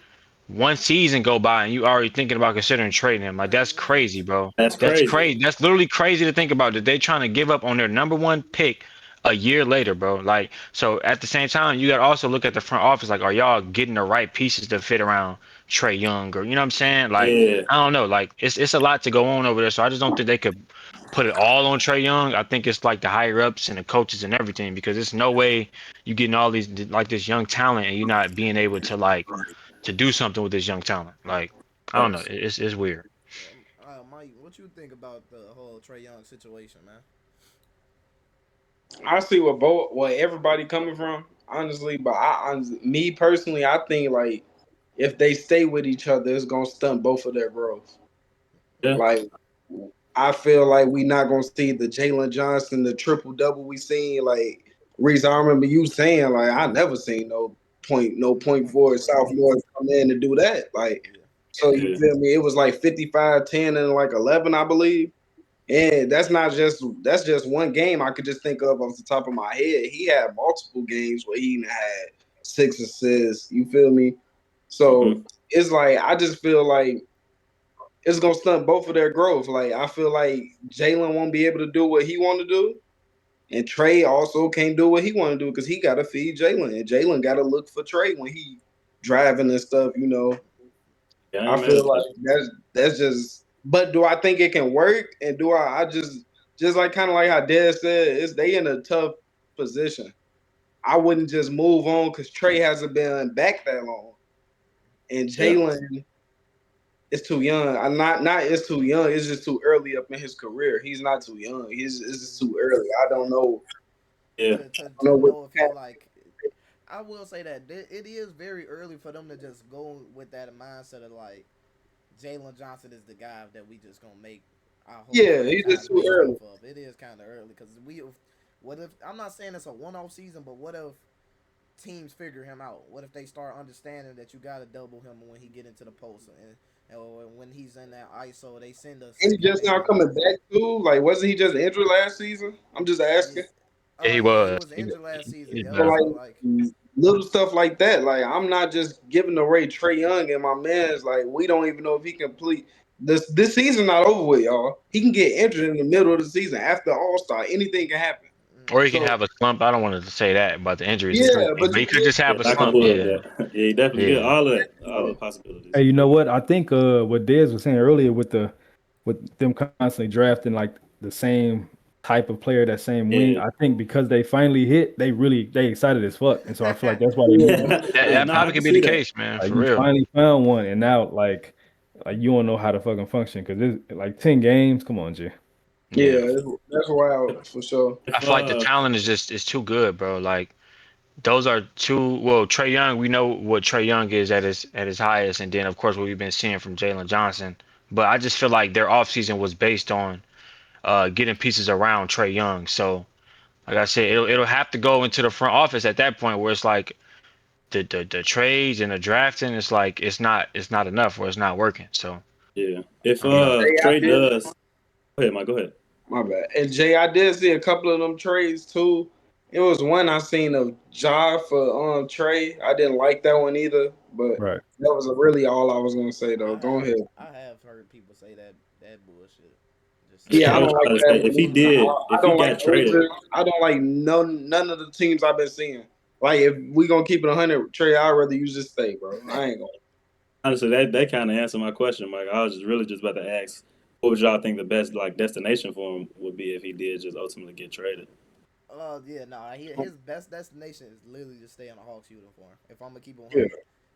Speaker 3: season go by and you already thinking about considering trading him. Like that's crazy, bro.
Speaker 5: That's
Speaker 3: That's
Speaker 5: crazy.
Speaker 3: crazy. That's literally crazy to think about that they trying to give up on their number one pick a year later, bro. Like so at the same time, you got to also look at the front office. Like, are y'all getting the right pieces to fit around Trae Young or you know what I'm saying? Like,
Speaker 5: Yeah,
Speaker 3: I don't know. Like it's a lot to go on over there. So I just don't think they could put it all on Trae Young. I think it's like the higher ups and the coaches and everything because there's no way you getting all these like this young talent and you're not being able to like to do something with this young talent. Like I don't know,
Speaker 5: facts.
Speaker 3: it's weird.
Speaker 1: Mike, what you think about the whole Trey Young situation, man?
Speaker 4: I see what everybody coming from, honestly. But me personally, I think like if they stay with each other, it's gonna stunt both of their growth.
Speaker 5: Yeah,
Speaker 4: Like I feel like we not gonna see the Jalen Johnson, the triple double we seen. Like Reese, I remember you saying like I never seen no point
Speaker 1: Point
Speaker 4: forward
Speaker 1: forward, yeah,
Speaker 4: sophomore come in to do that. Like
Speaker 1: yeah.
Speaker 4: so you
Speaker 5: yeah,
Speaker 4: feel me? It was like 55, 10, and like 11, I believe. And that's just one game I could just think of off the top of my head. He had multiple games where he had 6 assists. You feel me? So
Speaker 5: hmm,
Speaker 4: it's like I just feel like it's gonna stunt both of their growth. Like I feel like Jalen won't be able to do what he want to do, and Trae also can't do what he want to do because he got to feed Jalen, and Jalen got to look for Trae when he driving and stuff. You know,
Speaker 5: yeah. I
Speaker 4: I
Speaker 5: ain't mad
Speaker 4: feel
Speaker 5: at that.
Speaker 4: like that's just. But do I think it can work? And do I just like kind of like how Dad said, is they in a tough position. I wouldn't just move on because Trey hasn't been back that long, and
Speaker 5: Yeah,
Speaker 4: Jalen is too young. I'm not it's too young. It's just too early up in his career. He's not too young. It's just too early. I don't know.
Speaker 5: yeah,
Speaker 4: I don't
Speaker 1: To
Speaker 4: know what.
Speaker 1: know if he like, I will say that it is very early for them to just go with that mindset of like Jalen Johnson is the guy that we just gonna make our whole
Speaker 4: Yeah, he's
Speaker 1: franchise
Speaker 4: just too
Speaker 1: based
Speaker 4: early.
Speaker 1: off of. It is kind of early because what if I'm not saying it's a one-off season, but what if teams figure him out? What if they start understanding that you got to double him when he get into the post and when he's in that ISO, they send a
Speaker 4: And he
Speaker 1: second
Speaker 4: just now
Speaker 1: man.
Speaker 4: coming back too. Like, wasn't he just injured last season? I'm just
Speaker 1: Yeah,
Speaker 4: asking.
Speaker 3: Yeah, he
Speaker 1: yeah, he
Speaker 3: was.
Speaker 1: was injured last season.
Speaker 3: He's
Speaker 4: So
Speaker 1: Yep.
Speaker 3: better.
Speaker 1: So
Speaker 4: like
Speaker 1: like,
Speaker 4: little stuff like that. Like I'm not just giving away Trey Young and my man's like we don't even know if he complete this season not over with, y'all. He can get injured in the middle of the season after All Star. Anything can happen.
Speaker 3: Or he can
Speaker 4: So
Speaker 3: have a slump. I don't want to say that about the injuries. He
Speaker 4: yeah,
Speaker 3: could,
Speaker 4: but
Speaker 3: but he
Speaker 4: you
Speaker 3: could just
Speaker 5: yeah.
Speaker 3: have a
Speaker 5: Knock on
Speaker 3: slump.
Speaker 5: wood,
Speaker 3: Yeah,
Speaker 5: but yeah, he definitely good.
Speaker 3: yeah.
Speaker 5: All of that, all the
Speaker 4: get
Speaker 5: possibilities.
Speaker 2: Hey, you know what? I think what Dez was saying earlier with them constantly drafting like the same type of player, that same wing.
Speaker 5: Yeah,
Speaker 2: I think because they finally hit, they excited as fuck, and so I feel like that's why they moving
Speaker 4: yeah.
Speaker 2: on.
Speaker 3: That
Speaker 5: nah, I
Speaker 3: probably
Speaker 5: can
Speaker 3: could be
Speaker 5: see
Speaker 3: the
Speaker 5: that.
Speaker 3: case, man.
Speaker 2: Like
Speaker 3: For
Speaker 2: you
Speaker 3: real.
Speaker 2: finally found one, and now like you don't know how to fucking function because it's like 10 games. Come on, G.
Speaker 4: Yeah,
Speaker 3: Yeah.
Speaker 4: that's wild for sure.
Speaker 3: I
Speaker 5: If
Speaker 3: feel like the talent is just is too good, bro. Like those are two. Well, Trey Young, we know what Trey Young is at his highest, and then of course what we've been seeing from Jalen Johnson. But I just feel like their offseason was based on getting pieces around Trey Young. So like I said, it'll have to go into the front office at that point where it's like the trades and the drafting. It's like it's not enough or it's not working. So
Speaker 5: yeah, if
Speaker 3: I don't know.
Speaker 4: Jay, I
Speaker 5: Trey
Speaker 4: did.
Speaker 5: does, go ahead, Mike. Go ahead.
Speaker 4: My bad. And Jay, I did see a couple of them trades too. It was one I seen of Ja for Trey. I didn't like that one either, but
Speaker 2: Right.
Speaker 4: that was really all I was gonna say though.
Speaker 1: I
Speaker 4: Go
Speaker 1: have
Speaker 4: ahead.
Speaker 1: I have heard people say that bullshit. Just saying
Speaker 4: Yeah,
Speaker 5: Yeah,
Speaker 4: I
Speaker 5: I was
Speaker 4: don't like
Speaker 5: about to
Speaker 4: that
Speaker 5: say
Speaker 4: one either. I
Speaker 5: if he
Speaker 4: don't like
Speaker 5: got
Speaker 4: the
Speaker 5: traded,
Speaker 4: Wizards. I don't like none of the teams I've been seeing. Like if we gonna keep it 100, Trey, I'd rather you just stay, bro. I ain't gonna.
Speaker 5: honestly, that kind of answered my question, Mike. I was just really just about to ask, what would y'all think the best like destination for him would be if he did just ultimately get traded?
Speaker 1: Yeah, no, his best destination is literally just stay in a Hawks uniform. If I'm gonna keep on
Speaker 4: Yeah.
Speaker 1: 100,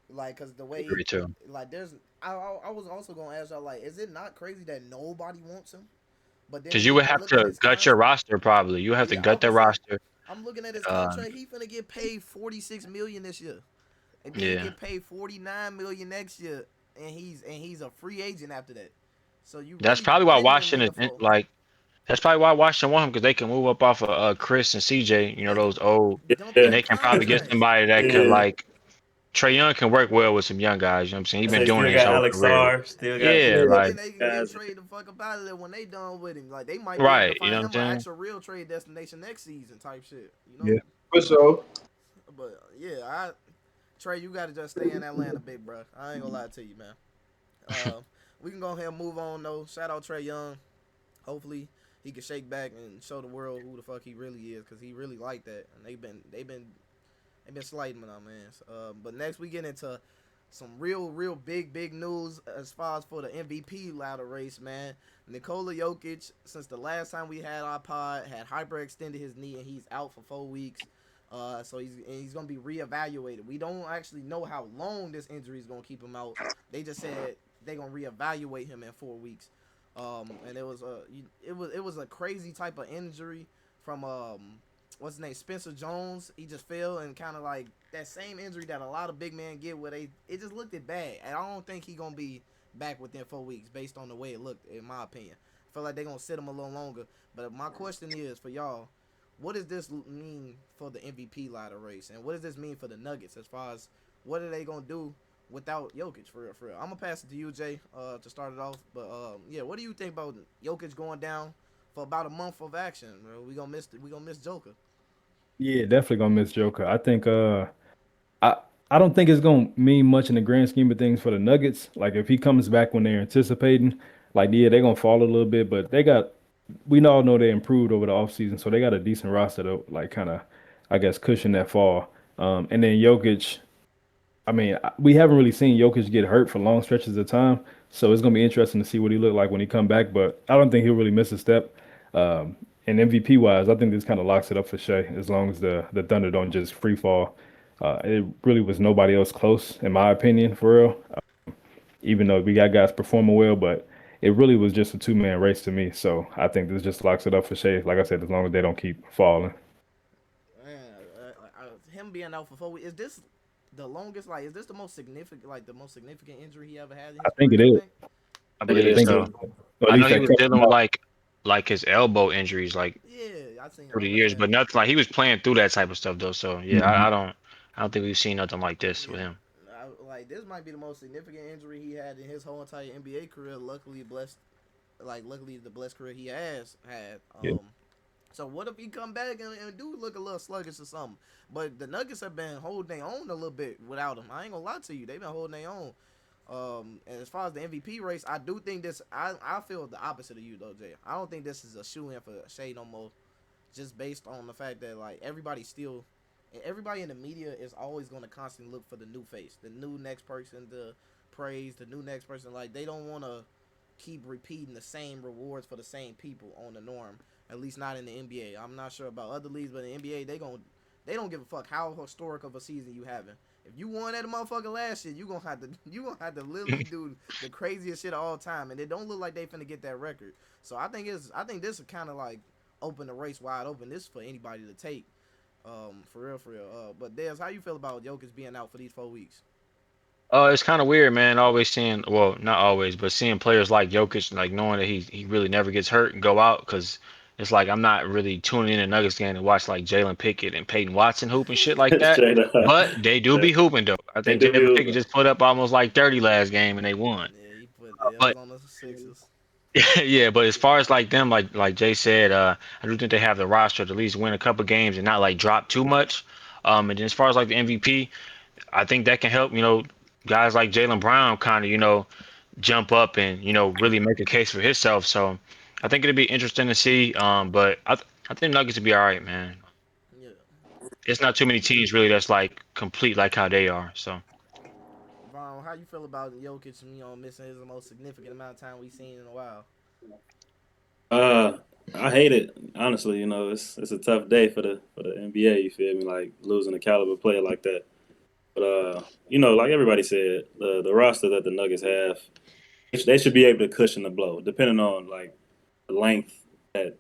Speaker 1: like, cause the
Speaker 3: I
Speaker 1: way,
Speaker 3: agree too.
Speaker 1: like, I was also gonna ask y'all, like, is it not crazy that nobody wants him? But then
Speaker 3: Because
Speaker 1: when
Speaker 3: you
Speaker 1: you
Speaker 3: would have
Speaker 1: look at
Speaker 3: to
Speaker 1: his
Speaker 3: gut your
Speaker 1: contract,
Speaker 3: roster probably. You would have to
Speaker 1: yeah, I
Speaker 3: gut
Speaker 1: was
Speaker 3: their
Speaker 1: saying,
Speaker 3: roster.
Speaker 1: I'm looking at his
Speaker 3: Um,
Speaker 1: contract. He finna get paid 46 million this year, and then he
Speaker 3: yeah,
Speaker 1: get paid 49 million next year, and he's a free agent after that. So you
Speaker 3: that's
Speaker 1: really
Speaker 3: probably why
Speaker 1: bending the nigga
Speaker 3: Washington
Speaker 1: for
Speaker 3: like. That's probably why Washington want him because they can move up off of Chris and CJ. You know
Speaker 1: they can
Speaker 3: those old,
Speaker 1: dump
Speaker 3: and
Speaker 1: their
Speaker 5: Yeah,
Speaker 3: they can probably get
Speaker 1: contracts.
Speaker 3: somebody that could
Speaker 5: yeah.
Speaker 3: like Trey Young can work well with some young guys. You know what I'm saying? He's
Speaker 5: I
Speaker 3: been
Speaker 5: say
Speaker 3: doing
Speaker 5: still
Speaker 3: it his
Speaker 5: got
Speaker 3: whole
Speaker 5: Alex
Speaker 3: career.
Speaker 5: Sarr, still got
Speaker 3: Yeah,
Speaker 1: Yeah, and
Speaker 3: like
Speaker 1: then they can get
Speaker 5: guys.
Speaker 1: Trae the fuck up out of there when they done with him. Like they might be able to
Speaker 3: right. You
Speaker 1: find
Speaker 3: know what I'm
Speaker 1: him an
Speaker 3: saying?
Speaker 1: actual real trade destination next season type shit. You know.
Speaker 2: Yeah.
Speaker 4: For sure.
Speaker 1: But yeah, Trey, you got to just stay in Atlanta, big bro. I ain't gonna lie to you, man. Uh, we can go ahead and move on though. Shout out Trey Young. Hopefully he can shake back and show the world who the fuck he really is, cause he really like that. And they've been slighting him, man. But next we get into some real big news as far as for the MVP ladder race, man. Nikola Jokic, since the last time we had our pod, had hyperextended his knee and he's out for 4 weeks. So he's gonna be reevaluated. We don't actually know how long this injury is gonna keep him out. They just said they're gonna reevaluate him in 4 weeks. And it was a crazy type of injury from what's his name, Spencer Jones. He just fell and kind of like that same injury that a lot of big men get, where it just looked it bad. And I don't think he gonna be back within 4 weeks based on the way it looked, in my opinion. I feel like they're gonna sit him a little longer. But my question is for y'all, what does this mean for the MVP ladder race, and what does this mean for the Nuggets as far as what are they gonna do without Jokic, for real, for real? I'm gonna pass it to you, Jay, to start it off. But yeah, what do you think about Jokic going down for about a month of action, bro? We gonna miss Joker.
Speaker 2: Yeah, definitely gonna miss Joker. I think I I don't think it's gonna mean much in the grand scheme of things for the Nuggets. Like if he comes back when they're anticipating, like yeah, they're gonna fall a little bit, but we all know they improved over the offseason, so they got a decent roster to like kind of I guess cushion that fall. And then Jokic, I mean, we haven't really seen Jokic get hurt for long stretches of time, so it's gonna be interesting to see what he look like when he come back. But I don't think he'll really miss a step. And MVP wise, I think this kind of locks it up for Shea as long as the Thunder don't just free fall. It really was nobody else close, in my opinion, for real. Even though we got guys performing well, but it really was just a two-man race to me. So I think this just locks it up for Shea. Like I said, as long as they don't keep falling.
Speaker 1: Man, him being out for 4 weeks, is this the longest? Like, is this the most significant injury he ever had in
Speaker 2: I
Speaker 1: his
Speaker 2: think
Speaker 1: career?
Speaker 2: it
Speaker 1: You
Speaker 2: is.
Speaker 1: think?
Speaker 3: I
Speaker 5: I think it
Speaker 2: I
Speaker 3: believe
Speaker 5: is
Speaker 2: think it
Speaker 5: too.
Speaker 3: so.
Speaker 2: is. Or at
Speaker 3: I know
Speaker 2: least
Speaker 3: he
Speaker 2: that
Speaker 3: was
Speaker 2: kept him
Speaker 3: dealing with
Speaker 2: out.
Speaker 3: like his elbow injuries like
Speaker 1: Yeah, I seen
Speaker 3: through the
Speaker 1: all of
Speaker 3: years,
Speaker 1: that.
Speaker 3: but nothing like he was playing through that type of stuff though. So yeah,
Speaker 2: Mhm.
Speaker 3: I don't think we've seen nothing like this
Speaker 1: Yeah,
Speaker 3: with him.
Speaker 1: like this might be the most significant injury he had in his whole entire NBA career. Luckily the blessed career he has had.
Speaker 2: Yeah.
Speaker 1: So what if he come back and do look a little sluggish or something? But the Nuggets have been holding their own a little bit without him. I ain't gonna lie to you, they've been holding their own. And as far as the MVP race, I do think this. I feel the opposite of you though, Jay. I don't think this is a shoe in for Shea no more, just based on the fact that like everybody in the media is always going to constantly look for the new face, the new next person to praise, the new next person. Like they don't want to keep repeating the same rewards for the same people on the norm. At least not in the NBA. I'm not sure about other leagues, but in the NBA they don't give a fuck how historic of a season you having. If you won that motherfucker last year, you gonna have to literally do the craziest shit of all time, and it don't look like they finna get that record. So I think this is kind of like open the race wide open. This is for anybody to take. For real, for real. But Dez, how you feel about Jokic being out for these 4 weeks?
Speaker 3: It's kind of weird, man. Always seeing, well, not always, but seeing players like Jokic, like knowing that he really never gets hurt and go out, because it's like I'm not really tuning in a Nuggets game to watch like Jalen Pickett and Peyton Watson hoop and shit like that.
Speaker 5: Straight up.
Speaker 3: But they do be hooping though. I
Speaker 5: They
Speaker 3: think
Speaker 5: do be
Speaker 3: Jalen Pickett
Speaker 5: open.
Speaker 3: just put up almost like 30 last game and they won.
Speaker 1: Yeah, it was
Speaker 3: But
Speaker 1: on the Sixers.
Speaker 3: yeah, but as far as like them, like Jay said, I do think they have the roster to at least win a couple games and not like drop too much. And then as far as like the MVP, I think that can help. Guys like Jalen Brown kind of jump up and really make a case for himself. So I think it'd be interesting to see. But I think Nuggets would be all right, man.
Speaker 1: Yeah.
Speaker 3: It's not too many teams really that's like complete like how they are. So
Speaker 1: Vaughn, how you feel about Jokic? Missing his most significant amount of time we've seen in a while.
Speaker 5: Uh, I hate it honestly. It's a tough day for the NBA. You feel me? Like losing a caliber player like that. But like everybody said, the roster that the Nuggets have, they should be able to cushion the blow, depending on like the length that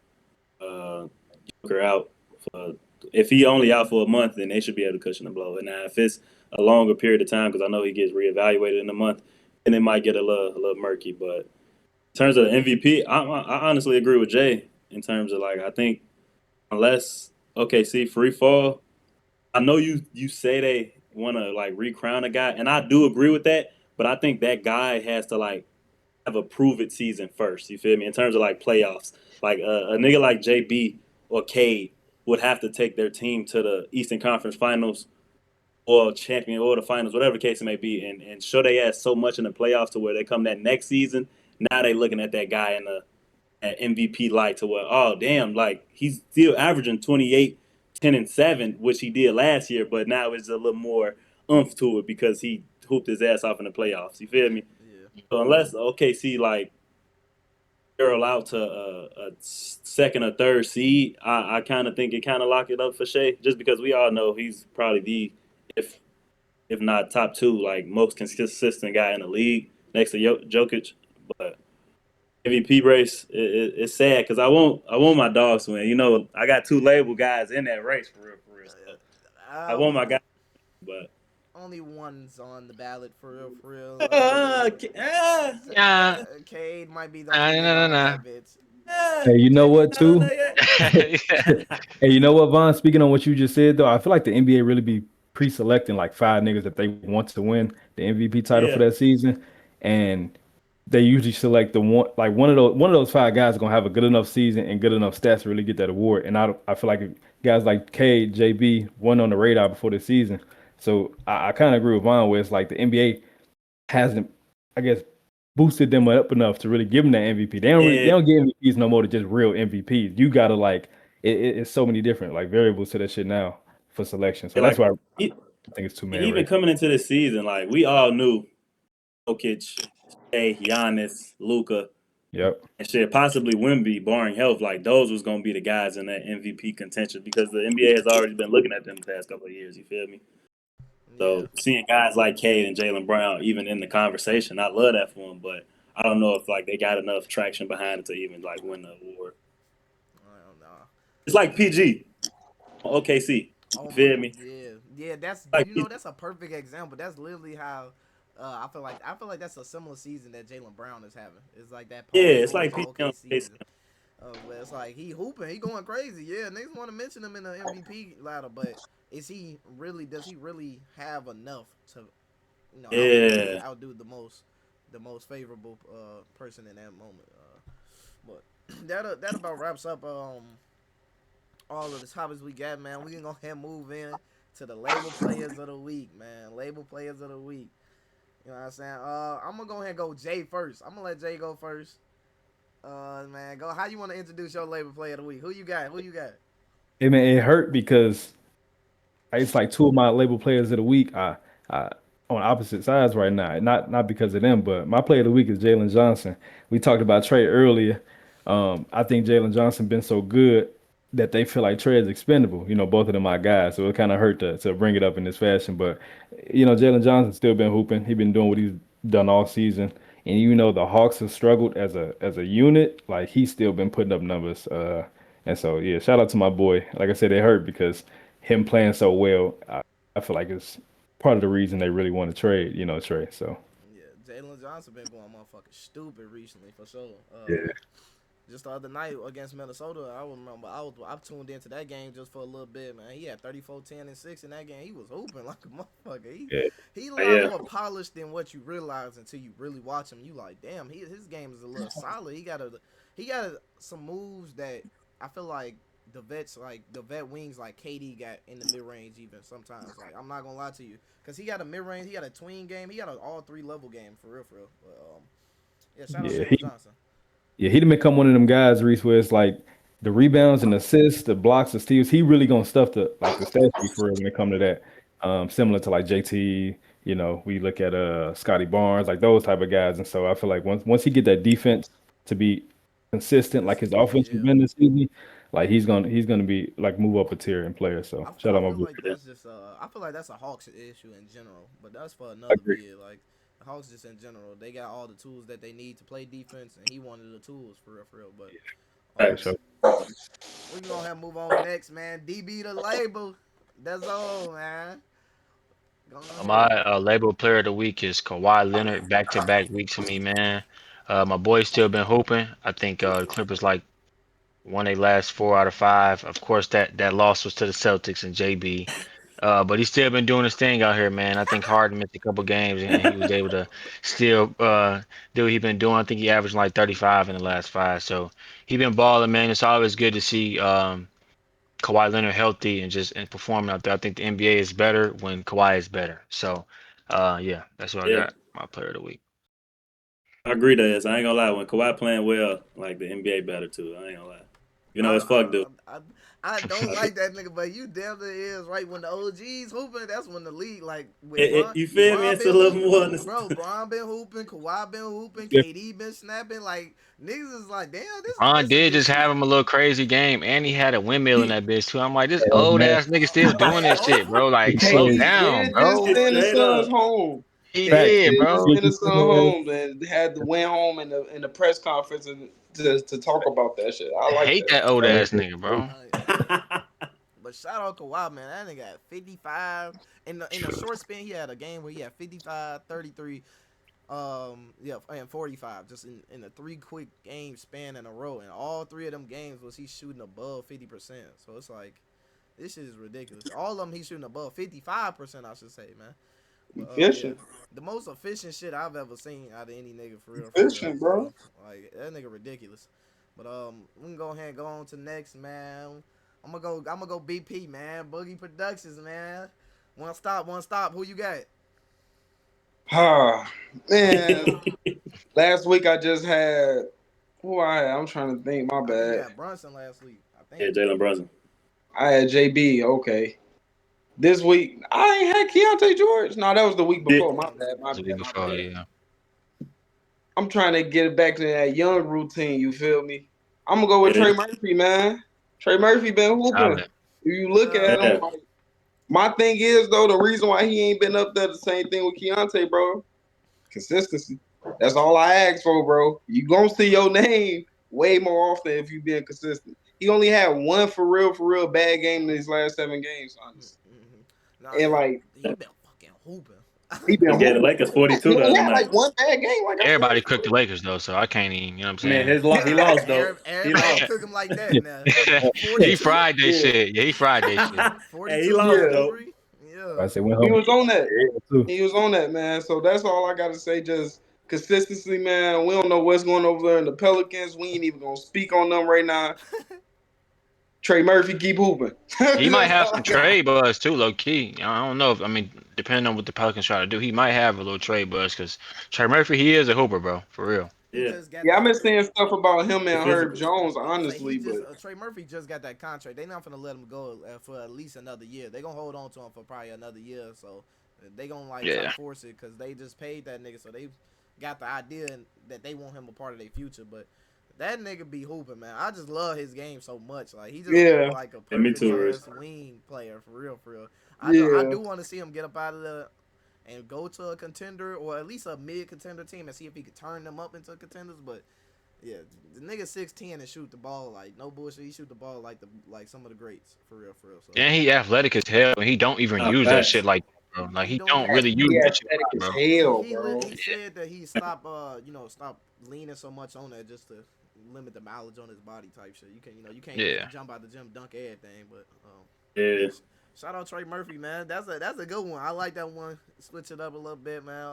Speaker 5: Joker out. For, if he only out for a month, then they should be able to cushion the blow. And now if it's a longer period of time, because I know he gets reevaluated in a month, then it might get a little murky. But in terms of MVP, I honestly agree with Jay in terms of like I think unless OKC free fall, I know you say they want to like recrown a guy, and I do agree with that. But I think that guy has to like have a prove it season first. You feel me? In terms of like playoffs, like a nigga like JB or Cade would have to take their team to the Eastern Conference Finals or champion or the finals, whatever the case it may be, and show they ass so much in the playoffs to where they come that next season. Now they looking at that guy in the at MVP light to where, oh damn, like he's still averaging 28, 10 and 7, which he did last year, but now it's a little more oomph to it because he hooped his ass off in the playoffs. You feel me?
Speaker 1: Yeah.
Speaker 5: So unless OKC like girl out to a second or third seed, I kind of think it kind of lock it up for Shea, just because we all know he's probably the if if not top two like most consistent guy in the league next to Jokic, but. MVP race, it's sad because I want my dogs to win. I got two label guys in that race for real, for real. So I want my guys, but
Speaker 1: Only one's on the ballot for real, for real.
Speaker 3: Yeah.
Speaker 1: Cade might be the
Speaker 3: Nah,
Speaker 1: only
Speaker 3: nah,
Speaker 1: nigga
Speaker 3: nah,
Speaker 1: on
Speaker 3: nah.
Speaker 1: that bitch.
Speaker 2: Hey, you know
Speaker 5: JB
Speaker 2: what
Speaker 5: not on
Speaker 2: too?
Speaker 5: there yet.
Speaker 3: Yeah.
Speaker 2: Hey, you know what, Vaughn? Speaking on what you just said, though, I feel like the NBA really be pre-selecting like five niggas that they want to win the MVP title for
Speaker 5: Yeah,
Speaker 2: that season, and they usually select the one like one of those five guys is gonna have a good enough season and good enough stats to really get that award. And I feel like guys like K, JB, won on the radar before the season. So I kind of agree with Vaughn where it's like the NBA hasn't, I guess, boosted them up enough to really give them that MVP. They
Speaker 5: yeah,
Speaker 2: don't get MVPs no more to just real MVPs. You gotta like it's so many different like variables to that shit now for selection. So
Speaker 5: yeah.
Speaker 2: that's
Speaker 5: Like
Speaker 2: why I
Speaker 5: e-
Speaker 2: think it's two man
Speaker 5: even
Speaker 2: race.
Speaker 5: coming into this season, like we all knew Jokic, Shea, Giannis, Luca,
Speaker 2: Yep.
Speaker 5: and shit, possibly Wemby, barring health. Like those was gonna be the guys in that MVP contention because the NBA has already been looking at them the past couple of years. You feel me?
Speaker 1: Yeah.
Speaker 5: So seeing guys like Cade and Jalen Brown even in the conversation, I love that for them. But I don't know if like they got enough traction behind it to even like win the award.
Speaker 1: I don't know.
Speaker 5: It's like PG, OKC.
Speaker 1: Oh
Speaker 5: You
Speaker 1: my,
Speaker 5: feel me?
Speaker 1: yeah. That's
Speaker 5: Like
Speaker 1: that's a perfect example. That's literally how I feel like that's a similar season that Jalen Brown is having. It's like that
Speaker 5: yeah,
Speaker 1: Paul
Speaker 5: it's
Speaker 1: George
Speaker 5: like
Speaker 1: to
Speaker 5: PG on
Speaker 1: OKC.
Speaker 5: OKC.
Speaker 1: Where it's like he hooping, he going crazy. Yeah, niggas want to mention him in the MVP ladder, but does he really have enough to
Speaker 5: Yeah,
Speaker 1: outdo the most favorable person in that moment? But that about wraps up all of the topics we got, man. We can go ahead and move in to the label players of the week, man. Label players of the week. You know what I'm saying? I'm gonna go ahead and go Jay first. I'm gonna let Jay go first. Man, go. How you want to introduce your label player of the week? Who you got? Who you got?
Speaker 2: I mean, it hurt because it's like two of my label players of the week. I on opposite sides right now. Not because of them, but my player of the week is Jalen Johnson. We talked about Trae earlier. I think Jalen Johnson been so good that they feel like Trae is expendable. Both of them are guys, so it kind of hurt to bring it up in this fashion. But Jalen Johnson still been hooping. He been doing what he's done all season. And the Hawks have struggled as a unit, like he's still been putting up numbers. And so yeah, shout out to my boy. Like I said, it hurt because him playing so well, I feel like it's part of the reason they really want to trade, Trey. So
Speaker 1: Yeah, Jalen Johnson been going motherfucking stupid recently for sure.
Speaker 2: yeah,
Speaker 1: Just the other night against Minnesota, I remember I tuned into that game just for a little bit, man. He had 34, 10, and 6 in that game. He was hooping like a motherfucker.
Speaker 2: yeah,
Speaker 1: He a lot
Speaker 5: yeah,
Speaker 1: more polished than what you realize until you really watch him. You like, damn, his game is a little solid. He got some moves that I feel like the vet wings like KD got in the mid range even sometimes. Like I'm not gonna lie to you, cause he got a mid range, he got a tween game, he got an all three level game for real, for real. But, yeah, shout out
Speaker 2: yeah.
Speaker 1: Jalen Johnson.
Speaker 2: He done become one of them guys, Reese, where it's like the rebounds and assists, the blocks, the steals. He really gonna stuff the stat sheet for real when it come to that. Similar to like JT, we look at Scotty Barnes, like those type of guys. And so I feel like once he get that defense to be consistent like his offense has
Speaker 1: Yeah.
Speaker 2: been this season, like he's gonna be like move up a tier in player. So shout
Speaker 1: I
Speaker 2: out my
Speaker 1: feel
Speaker 2: boy.
Speaker 1: like that's just I feel like that's a Hawks issue in general, but that's for
Speaker 2: I
Speaker 1: another
Speaker 2: agree.
Speaker 1: vid. Like the Hawks just in general, they got all the tools that they need to play defense, and he wanted the tools for real. But
Speaker 2: Right,
Speaker 1: um,
Speaker 2: so
Speaker 1: we gonna have to move on next, man. DB the label, that's all, man. Go
Speaker 3: My
Speaker 1: ahead.
Speaker 3: label player of the week is Kawhi Leonard. Back to back weeks for me, man. My boy's still been hooping. I think the Clippers like won their last 4 out of 5. Of course, that loss was to the Celtics and JB. But he's still been doing his thing out here, man. I think Harden missed a couple games and he was able to still do what he's been doing. I think he averaged like 35 in the last 5. So he been balling, man. It's always good to see Kawhi Leonard healthy and just and performing out there. I think the NBA is better when Kawhi is better. So yeah, that's what I
Speaker 5: Yeah,
Speaker 3: got. My player of the week.
Speaker 5: I agree to this. I ain't gonna lie. When Kawhi playing well, like the NBA better too. I ain't gonna lie. You know,
Speaker 1: I,
Speaker 5: it's fuck dude.
Speaker 1: I don't like that nigga, but you damn near is right. When the OGs hooping, that's when the league like with
Speaker 5: You feel me?
Speaker 1: Bron
Speaker 5: It's a
Speaker 1: been
Speaker 5: little
Speaker 1: hooping,
Speaker 5: more
Speaker 1: bro.
Speaker 5: understood.
Speaker 1: Bron been hooping, Kawhi been hooping,
Speaker 2: yeah,
Speaker 1: KD been snapping. Like niggas is like, damn,
Speaker 3: Ron
Speaker 1: this
Speaker 3: did
Speaker 1: nigga
Speaker 3: just
Speaker 1: shit.
Speaker 3: have him a little crazy game, and he had a windmill in
Speaker 5: He,
Speaker 3: that bitch too. I'm like, this old
Speaker 2: man,
Speaker 3: ass nigga still doing
Speaker 1: At
Speaker 3: this shit,
Speaker 1: over.
Speaker 3: bro. Like,
Speaker 4: Hey,
Speaker 3: slow
Speaker 2: playing
Speaker 4: he
Speaker 3: down,
Speaker 4: did just
Speaker 3: bro.
Speaker 4: send his
Speaker 5: straight
Speaker 4: sons
Speaker 5: up.
Speaker 4: home.
Speaker 3: He
Speaker 4: He
Speaker 2: facts.
Speaker 3: did,
Speaker 4: did just
Speaker 3: bro.
Speaker 4: send his son home and had to went home in the press conference and to talk about that shit. I
Speaker 3: I
Speaker 4: like
Speaker 3: hate
Speaker 4: that.
Speaker 3: that old ass nigga, bro.
Speaker 1: But shout out Kawhi, man. That nigga had 55 in the short span. He had a game where he had 55, 33, yeah, and 45 just in a 3 quick game span in a row, and all 3 of them games was he shooting above 50%. So it's like this shit is ridiculous. All of them he's shooting above 55%, I should say, man. But yeah,
Speaker 4: Efficient,
Speaker 1: the most efficient shit I've ever seen out of any nigga for real, for real,
Speaker 4: efficient, bro.
Speaker 1: bro. Like that nigga ridiculous. But we can go ahead and go on to next, man. I'm gonna go BP, man. Boogie Productions, man. One stop. Who you got?
Speaker 4: Ah, man. Last week I just had who I had. I'm trying to think. My
Speaker 1: I think you
Speaker 4: bad.
Speaker 1: had Brunson last week. I
Speaker 5: Yeah,
Speaker 1: think.
Speaker 5: Jalen Brunson.
Speaker 4: I had JB. Okay. This week I ain't had Keontae George. No, that was the week
Speaker 5: Did
Speaker 4: before. My
Speaker 1: That was the
Speaker 4: bad.
Speaker 1: week
Speaker 4: My
Speaker 3: The week
Speaker 4: bad.
Speaker 1: before.
Speaker 4: My
Speaker 3: before,
Speaker 4: bad.
Speaker 3: yeah.
Speaker 4: I'm trying to get back to that young routine. You feel me? I'm gonna go with
Speaker 5: yeah,
Speaker 4: Trey Murphy, man. Trey Murphy been hooping.
Speaker 3: Solid.
Speaker 4: If you look at him,
Speaker 5: yeah.
Speaker 4: like, my thing is though, the reason why he ain't been up there, the same thing with Keontae, bro. Consistency. That's all I ask for, bro. You gonna see your name way more often if you being consistent. He only had one for real bad game in his last 7 games, honestly.
Speaker 1: Nah,
Speaker 4: And like
Speaker 1: he been fucking hooping.
Speaker 4: he been
Speaker 5: He gave the
Speaker 4: hooping.
Speaker 5: Lakers 42
Speaker 4: He
Speaker 5: the
Speaker 4: only
Speaker 5: other
Speaker 4: had
Speaker 5: night.
Speaker 4: like one bad game, like I
Speaker 3: Everybody
Speaker 4: said.
Speaker 3: cooked the Lakers though, so I can't even. You know what I'm
Speaker 5: I mean,
Speaker 3: saying?
Speaker 5: he lost though. He
Speaker 1: Everybody
Speaker 5: lost.
Speaker 1: cook him like that now.
Speaker 3: He
Speaker 1: 42,
Speaker 3: fried that
Speaker 4: Yeah,
Speaker 3: shit. Yeah, he fried that shit.
Speaker 5: Hey, he
Speaker 1: 42,
Speaker 5: lost
Speaker 4: yeah.
Speaker 5: though.
Speaker 1: 33. Yeah.
Speaker 2: I said went
Speaker 4: He
Speaker 2: home
Speaker 4: was on that.
Speaker 2: too.
Speaker 4: He was on that, man. So that's all I gotta say. Just consistency, man. We don't know what's going over there in the Pelicans. We ain't even gonna speak on them right now. Trey Murphy keep hooping.
Speaker 3: He might
Speaker 4: That's
Speaker 3: have
Speaker 4: all I
Speaker 3: some
Speaker 4: got.
Speaker 3: trade buzz too, low key. I don't know if I mean, depending on what the Pelicans try to do, he might have a little trade buzz because Trey Murphy, he is a hooper, bro, for real.
Speaker 1: He
Speaker 5: Yeah,
Speaker 1: just got
Speaker 4: Yeah, I've
Speaker 1: that.
Speaker 4: been saying stuff about him
Speaker 5: the
Speaker 4: and Herb
Speaker 5: physical.
Speaker 4: Jones,
Speaker 1: I'm gonna say he
Speaker 4: honestly,
Speaker 1: just
Speaker 4: but
Speaker 1: Trey Murphy just got that contract. They not gonna let him go for at least another year. They gonna hold on to him for probably another year. So they gonna like try to
Speaker 3: Yeah,
Speaker 1: force it because they just paid that nigga. So they got the idea that they want him a part of their future. But that nigga be hooping, man. I just love his game so much. Like he just look
Speaker 4: yeah,
Speaker 1: like a
Speaker 5: Yeah, me
Speaker 1: perfect
Speaker 5: too, Rich.
Speaker 1: ass wing player for real, for real. I
Speaker 4: yeah.
Speaker 1: do want to see him get up out of the and go to a contender or at least a mid contender team and see if he could turn them up into contenders. But yeah, the nigga 6'10" and shoot the ball like no bullshit. He shoot the ball like some of the greats for real, for real. So
Speaker 3: and he athletic as hell, and he don't even
Speaker 5: Nah,
Speaker 3: use that shit
Speaker 5: facts.
Speaker 3: like that, bro. Like
Speaker 1: he
Speaker 3: he
Speaker 1: don't
Speaker 3: don't
Speaker 1: even.
Speaker 3: really use
Speaker 4: He
Speaker 3: that shit,
Speaker 4: athletic as
Speaker 3: bro.
Speaker 4: hell, bro.
Speaker 1: He said that he stopped stop leaning so much on that just to limit the mileage on his body type shit. You can't
Speaker 3: Yeah,
Speaker 1: jump out the gym dunk everything, but
Speaker 5: Yeah,
Speaker 1: yeah. Shout out Trey Murphy, man. That's a good one. I like that one. Switch it up a little bit, man.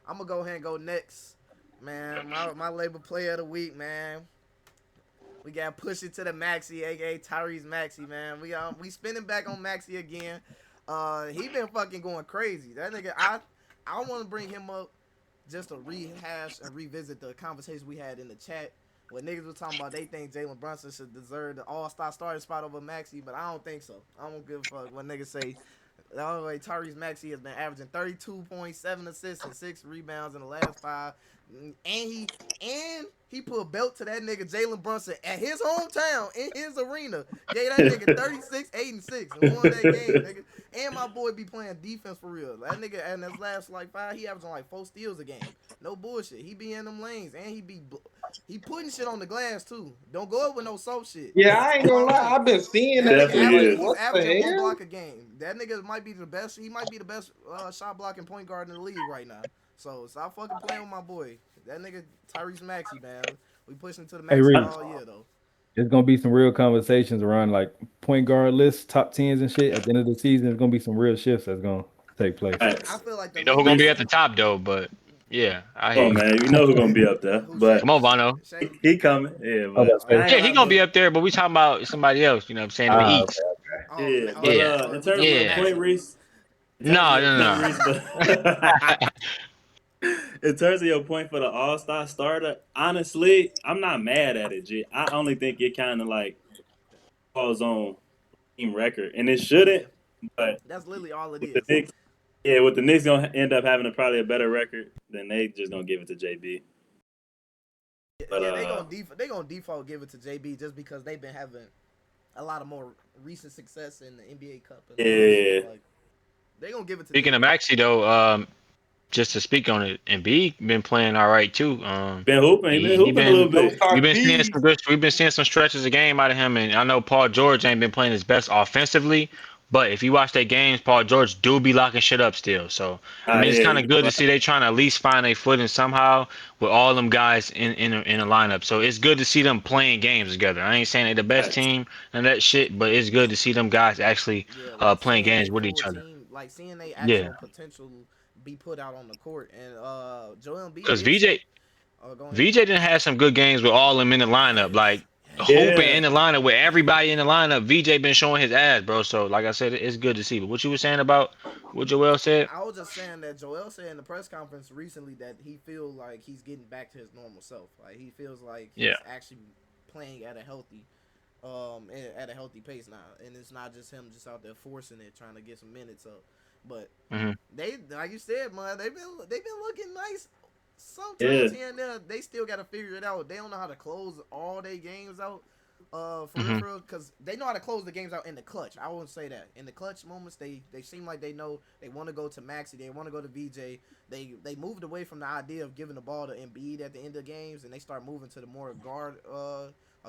Speaker 1: I'm gonna go ahead and go next, man. My label player of the week, man. We got push it to the Maxi, aka Tyrese Maxi, man. We spinning back on Maxi again. He been fucking going crazy. That nigga, I want to bring him up just to rehash and revisit the conversation we had in the chat where niggas was talking about they think Jalen Brunson should deserve the All-Star starting spot over Maxi, but I don't think so. I don't give a fuck what niggas say. The only way Tyrese Maxey has been averaging 32.7 assists and 6 rebounds in the last 5. And he put a belt to that nigga Jalen Brunson at his hometown in his arena. Gave that nigga 36, 8, and 6 and won that game, nigga. And my boy be playing defense for real. That nigga and his last like 5, he averaging like 4 steals a game. No bullshit. He be in them lanes and he putting shit on the glass too. Don't go up with no soft shit.
Speaker 4: Yeah, I ain't
Speaker 1: You know
Speaker 4: gonna
Speaker 1: what I'm
Speaker 4: lie.
Speaker 1: saying?
Speaker 4: I've been seeing
Speaker 1: That
Speaker 4: that.
Speaker 1: nigga
Speaker 5: Definitely
Speaker 4: Like,
Speaker 5: is.
Speaker 1: he's
Speaker 4: what the
Speaker 1: averaging 1
Speaker 4: hell?
Speaker 1: block a game. That nigga might be the best. He might be the best shot blocking point guard in the league right now. So stop fucking playing with my boy. That nigga Tyrese Maxey, man. We pushing to the
Speaker 2: Hey,
Speaker 1: Maxey
Speaker 2: Reed,
Speaker 1: all year though.
Speaker 2: there's gonna be some real conversations around like point guard lists, top tens and shit. At the end of the season, there's gonna be some real shifts that's gonna take place.
Speaker 1: I
Speaker 5: Facts.
Speaker 1: feel like the
Speaker 3: You know who's gonna
Speaker 1: league.
Speaker 3: be at the top though, but yeah, I hear
Speaker 5: Oh
Speaker 3: you.
Speaker 5: man, you know who's gonna be up there,
Speaker 1: Who
Speaker 5: but
Speaker 3: Come on, Vano.
Speaker 1: Shay?
Speaker 5: he coming. Yeah,
Speaker 2: Oh,
Speaker 5: but
Speaker 2: that's
Speaker 1: Oh,
Speaker 2: fair.
Speaker 5: I ain't
Speaker 3: Yeah,
Speaker 5: gonna
Speaker 3: he
Speaker 5: lie,
Speaker 3: gonna
Speaker 5: but
Speaker 3: be up there, but we talking about somebody else. You know what I'm saying? In the
Speaker 2: Ah,
Speaker 3: East.
Speaker 2: okay.
Speaker 5: yeah.
Speaker 1: oh,
Speaker 5: But
Speaker 3: Yeah.
Speaker 5: in
Speaker 1: we
Speaker 5: terms of
Speaker 1: talking
Speaker 5: your
Speaker 1: about
Speaker 3: Yeah.
Speaker 5: point,
Speaker 1: Maxey.
Speaker 5: Reese. In terms of
Speaker 3: No,
Speaker 5: your
Speaker 3: no,
Speaker 5: point,
Speaker 3: no,
Speaker 5: Reese, in terms of your point for the All Star starter, honestly, I'm not mad at it, G. I only think it kind of like falls on team record, and it
Speaker 1: Yeah,
Speaker 5: shouldn't. But
Speaker 1: that's literally all it
Speaker 5: with the
Speaker 1: is.
Speaker 5: Knicks, yeah, with the Knicks gonna end up having probably a better record, then they just gonna give it to JB. But
Speaker 1: Yeah, they gonna default give it to JB just because they've been having a lot of more recent success in the NBA Cup and all that
Speaker 5: yeah,
Speaker 1: shit. Like they gonna give it to
Speaker 3: Speaking of
Speaker 1: JB.
Speaker 3: Maxi though, just to speak on it, and B been playing all right too.
Speaker 5: been hooping, he been
Speaker 3: He
Speaker 5: hooping a little
Speaker 3: been
Speaker 4: Yo,
Speaker 5: bit.
Speaker 3: we've
Speaker 4: Talk
Speaker 3: been seeing
Speaker 4: B.
Speaker 3: some good. We've been seeing some stretches of game out of him, and I know Paul George ain't been playing his best offensively. But if you watch their games, Paul George do be locking shit up still. So I
Speaker 5: Ah,
Speaker 3: mean, it's
Speaker 5: yeah,
Speaker 3: kind
Speaker 5: he
Speaker 3: of
Speaker 5: do.
Speaker 3: good to see they trying to at least find a footing somehow with all them guys in a lineup. So it's good to see them playing games together. I ain't saying they the best
Speaker 5: Facts.
Speaker 3: team and that shit, but it's good to see them guys actually
Speaker 1: Yeah, like
Speaker 3: playing
Speaker 1: seeing they
Speaker 3: games with
Speaker 1: full
Speaker 3: each other.
Speaker 1: team, like seeing they
Speaker 3: Yeah,
Speaker 1: actual potential be put out on the court. And Joel Embiid
Speaker 3: because
Speaker 1: did say,
Speaker 3: VJ
Speaker 1: "Oh, go ahead."
Speaker 3: VJ didn't have some good games with all them in the lineup.
Speaker 1: Yes,
Speaker 3: Like
Speaker 1: yes.
Speaker 3: hooping
Speaker 5: Yeah,
Speaker 3: in the lineup with everybody in the lineup. VJ been showing his ass, bro. So like I said, it's good to see. But what you were saying about what Joel said?
Speaker 1: I was just saying that Joel said in the press conference recently that he feels like he's getting back to his normal self. Like he feels like
Speaker 3: Yeah.
Speaker 1: he's actually playing at a healthy pace now, and it's not just him just out there forcing it, trying to get some minutes up. But
Speaker 3: Hmm.
Speaker 1: they, like you said, man, they've been looking nice.
Speaker 5: yeah.
Speaker 1: Sometimes here and there, they still got to figure it out. They don't know how to close all their games out.
Speaker 3: Hmm.
Speaker 1: For real, because they know how to close the games out in the clutch. I wouldn't say that in the clutch moments. They seem like they know they want to go to Maxi. They want to go to VJ. They moved away from the idea of giving the ball to Embiid at the end of games, and they start moving to the more a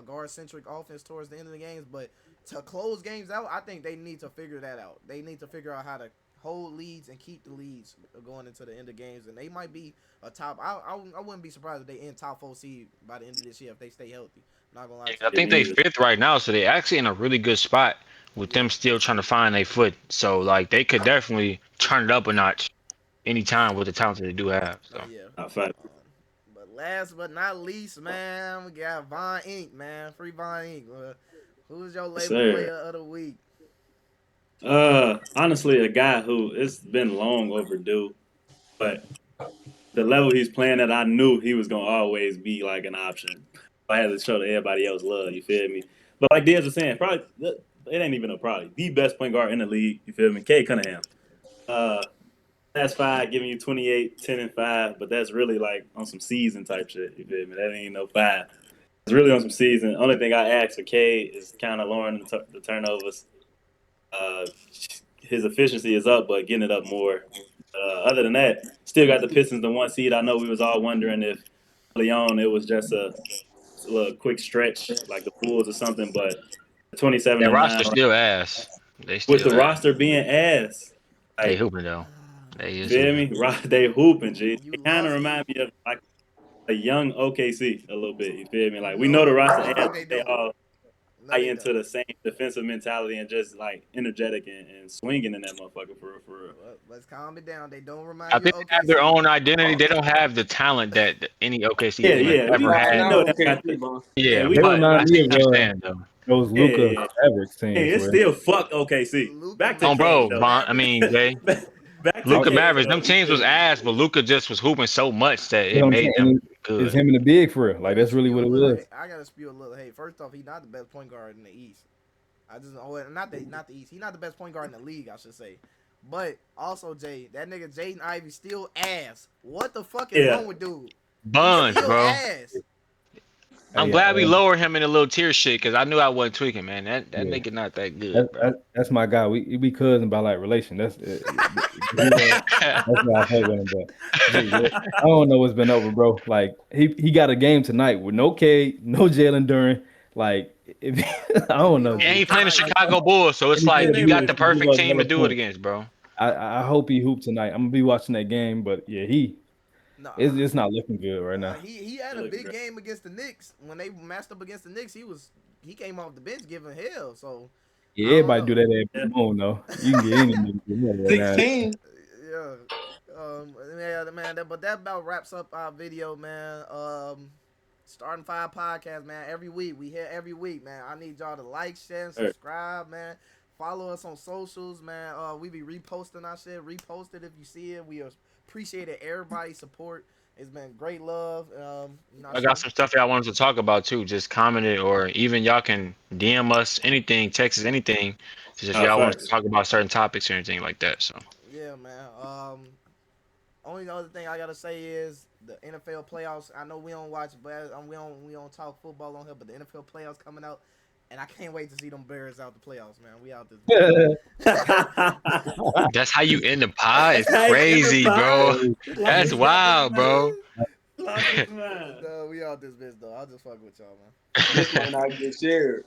Speaker 1: guard centric offense towards the end of the games. But to close games out, I think they need to figure that out. They need to figure out how to hold leads and keep the leads going into the end of games, and they might be a top. I wouldn't be surprised if they end top 4 seed by the end of this year if they stay healthy. Not gonna lie to
Speaker 3: I
Speaker 1: you.
Speaker 5: Yeah,
Speaker 3: think
Speaker 5: me
Speaker 3: they
Speaker 5: either.
Speaker 3: fifth right now, so they actually in a really good spot with
Speaker 1: Yeah,
Speaker 3: them still trying to find their foot. So like they could definitely turn it up a notch anytime with the talent that they do have. So
Speaker 1: yeah.
Speaker 5: Ah, fact.
Speaker 1: But last but not least, man, we got Von Inc. Man, free Von Inc. Who's your
Speaker 5: Yes,
Speaker 1: label
Speaker 5: sir.
Speaker 1: player of the week?
Speaker 5: Honestly, a guy who it's been long overdue, but the level he's playing at, I knew he was gonna always be like an option. I had to show that everybody else love. You feel me? But like Diaz was saying, probably it ain't even a probably the best point guard in the league. You feel me? Kay Cunningham. Uh, that's 5, giving you 28, 10, and 5, but that's really like on some season type shit. You feel me? That ain't no 5. It's really on some season. Only thing I ask for K is kind of lowering the turnovers. Uh, his efficiency is up, but getting it up more. Other than that, still got the Pistons the 1 seed. I know we was all wondering if early on it was just a little quick stretch like the Bulls or something, but 27
Speaker 3: that
Speaker 5: and 9
Speaker 3: roster still ass. They
Speaker 5: with
Speaker 3: still
Speaker 5: the
Speaker 3: ass.
Speaker 5: roster being ass,
Speaker 3: They
Speaker 5: like
Speaker 3: hooping though. They
Speaker 5: you
Speaker 3: is
Speaker 5: feel
Speaker 3: hooping.
Speaker 5: me? They hooping, G.
Speaker 1: You
Speaker 5: It kind of
Speaker 1: lost you.
Speaker 5: remind me of like a young OKC a little bit. You feel me? Like we know the
Speaker 1: No,
Speaker 5: roster
Speaker 1: the
Speaker 5: ass,
Speaker 1: fuck they
Speaker 5: they
Speaker 1: don't.
Speaker 5: all
Speaker 1: No,
Speaker 5: buy
Speaker 1: they
Speaker 5: into
Speaker 1: don't.
Speaker 5: the same defensive mentality and just like energetic and swinging in that motherfucker for real, for real.
Speaker 1: Well, let's calm it down. They don't
Speaker 3: I
Speaker 1: remind you
Speaker 3: think
Speaker 1: of
Speaker 3: they have their
Speaker 1: OKC.
Speaker 3: own identity. They don't have the talent that any OKC
Speaker 5: Yeah,
Speaker 3: team has
Speaker 5: yeah,
Speaker 3: ever
Speaker 4: Nah,
Speaker 5: we
Speaker 3: had.
Speaker 4: not
Speaker 5: know
Speaker 3: Though.
Speaker 5: that. Got
Speaker 4: OKC,
Speaker 5: the,
Speaker 4: bro.
Speaker 5: yeah,
Speaker 3: Yeah,
Speaker 5: we
Speaker 2: They
Speaker 3: but
Speaker 2: remind
Speaker 3: I see
Speaker 2: me
Speaker 3: what
Speaker 2: of
Speaker 3: you're saying though.
Speaker 2: those
Speaker 5: yeah,
Speaker 2: Luca
Speaker 5: yeah.
Speaker 2: Mavericks
Speaker 5: Hey,
Speaker 2: teams
Speaker 5: it's
Speaker 2: where
Speaker 5: still fuck OKC.
Speaker 1: Luca
Speaker 5: Back to
Speaker 3: On
Speaker 5: K
Speaker 3: bro,
Speaker 1: Luca
Speaker 5: though.
Speaker 3: Von, I
Speaker 1: Mavericks.
Speaker 3: mean, Jay,
Speaker 5: back to
Speaker 2: I,
Speaker 3: Luka
Speaker 5: K
Speaker 3: Mavericks,
Speaker 5: though.
Speaker 3: them
Speaker 5: You
Speaker 3: teams was
Speaker 5: feel me?
Speaker 3: ass, but Luka just was hooping so much that
Speaker 2: you
Speaker 3: it
Speaker 2: know what I'm
Speaker 3: made
Speaker 2: saying?
Speaker 3: them
Speaker 2: It's
Speaker 3: good.
Speaker 2: him in the big for real.
Speaker 1: I
Speaker 2: Like
Speaker 1: gotta
Speaker 2: that's really
Speaker 1: spew
Speaker 2: what
Speaker 1: a
Speaker 2: it
Speaker 1: little.
Speaker 2: was.
Speaker 1: I gotta spew a little hate. First off, he's not the best point guard in the East. I just not the East. He's not the best point guard in the league, I should say. But also, Jay, that nigga Jaden Ivey still ass. What the fuck is
Speaker 5: Yeah,
Speaker 1: wrong with dude?
Speaker 3: Buns,
Speaker 1: Still
Speaker 3: bro.
Speaker 1: ass.
Speaker 3: I'm
Speaker 2: Hey,
Speaker 3: glad we lowered him in a little tier shit because I knew I wasn't tweaking, man. That
Speaker 2: yeah.
Speaker 3: nigga not that good,
Speaker 2: That,
Speaker 3: bro.
Speaker 2: that, that's my guy. We cousin by like relation. That's why I fuck with him. But I don't know what's been over, bro. Like he got a game tonight with no K, no Jalen Duren. Like if I don't know.
Speaker 3: And he playing the
Speaker 1: Tonight.
Speaker 3: Chicago Bulls, so it's like you got the perfect team to do it
Speaker 2: Point.
Speaker 3: against, bro.
Speaker 2: I hope he hooped tonight. I'm gonna be watching that game, but yeah,
Speaker 1: Nah,
Speaker 2: it's not looking good right now.
Speaker 1: he had a big game against the Knicks when they matched up against the Knicks. He came off the bench giving hell. So
Speaker 2: Yeah,
Speaker 1: I don't
Speaker 2: everybody
Speaker 1: know.
Speaker 2: do that at Boone though. You can get any nigga right now.
Speaker 4: 16.
Speaker 1: Yeah. Yeah, man. But that about wraps up our video, man. Starting Five podcast, man. Every week we here every week, man. I need y'all to like, share, and subscribe, man. Follow us on socials, man. We be reposting our shit. Repost it if you see it. We appreciate it. Everybody's support. It's been great love.
Speaker 3: I got some stuff y'all wanted to talk about too. Just comment it, or even y'all can DM us anything, text us anything. Just if y'all want to talk about certain topics or anything like that. So
Speaker 1: yeah, man. Only other thing I gotta say is the NFL playoffs. I know we don't watch, but we don't talk football on here. But the NFL playoffs coming out, and I can't wait to see them Bears out the playoffs, man. We out this.
Speaker 3: that's how you end the pod. It's crazy, bro. That's wild, bro.
Speaker 1: No, we out this bitch though. I'll just fuck with y'all, man.
Speaker 4: This might not get shared.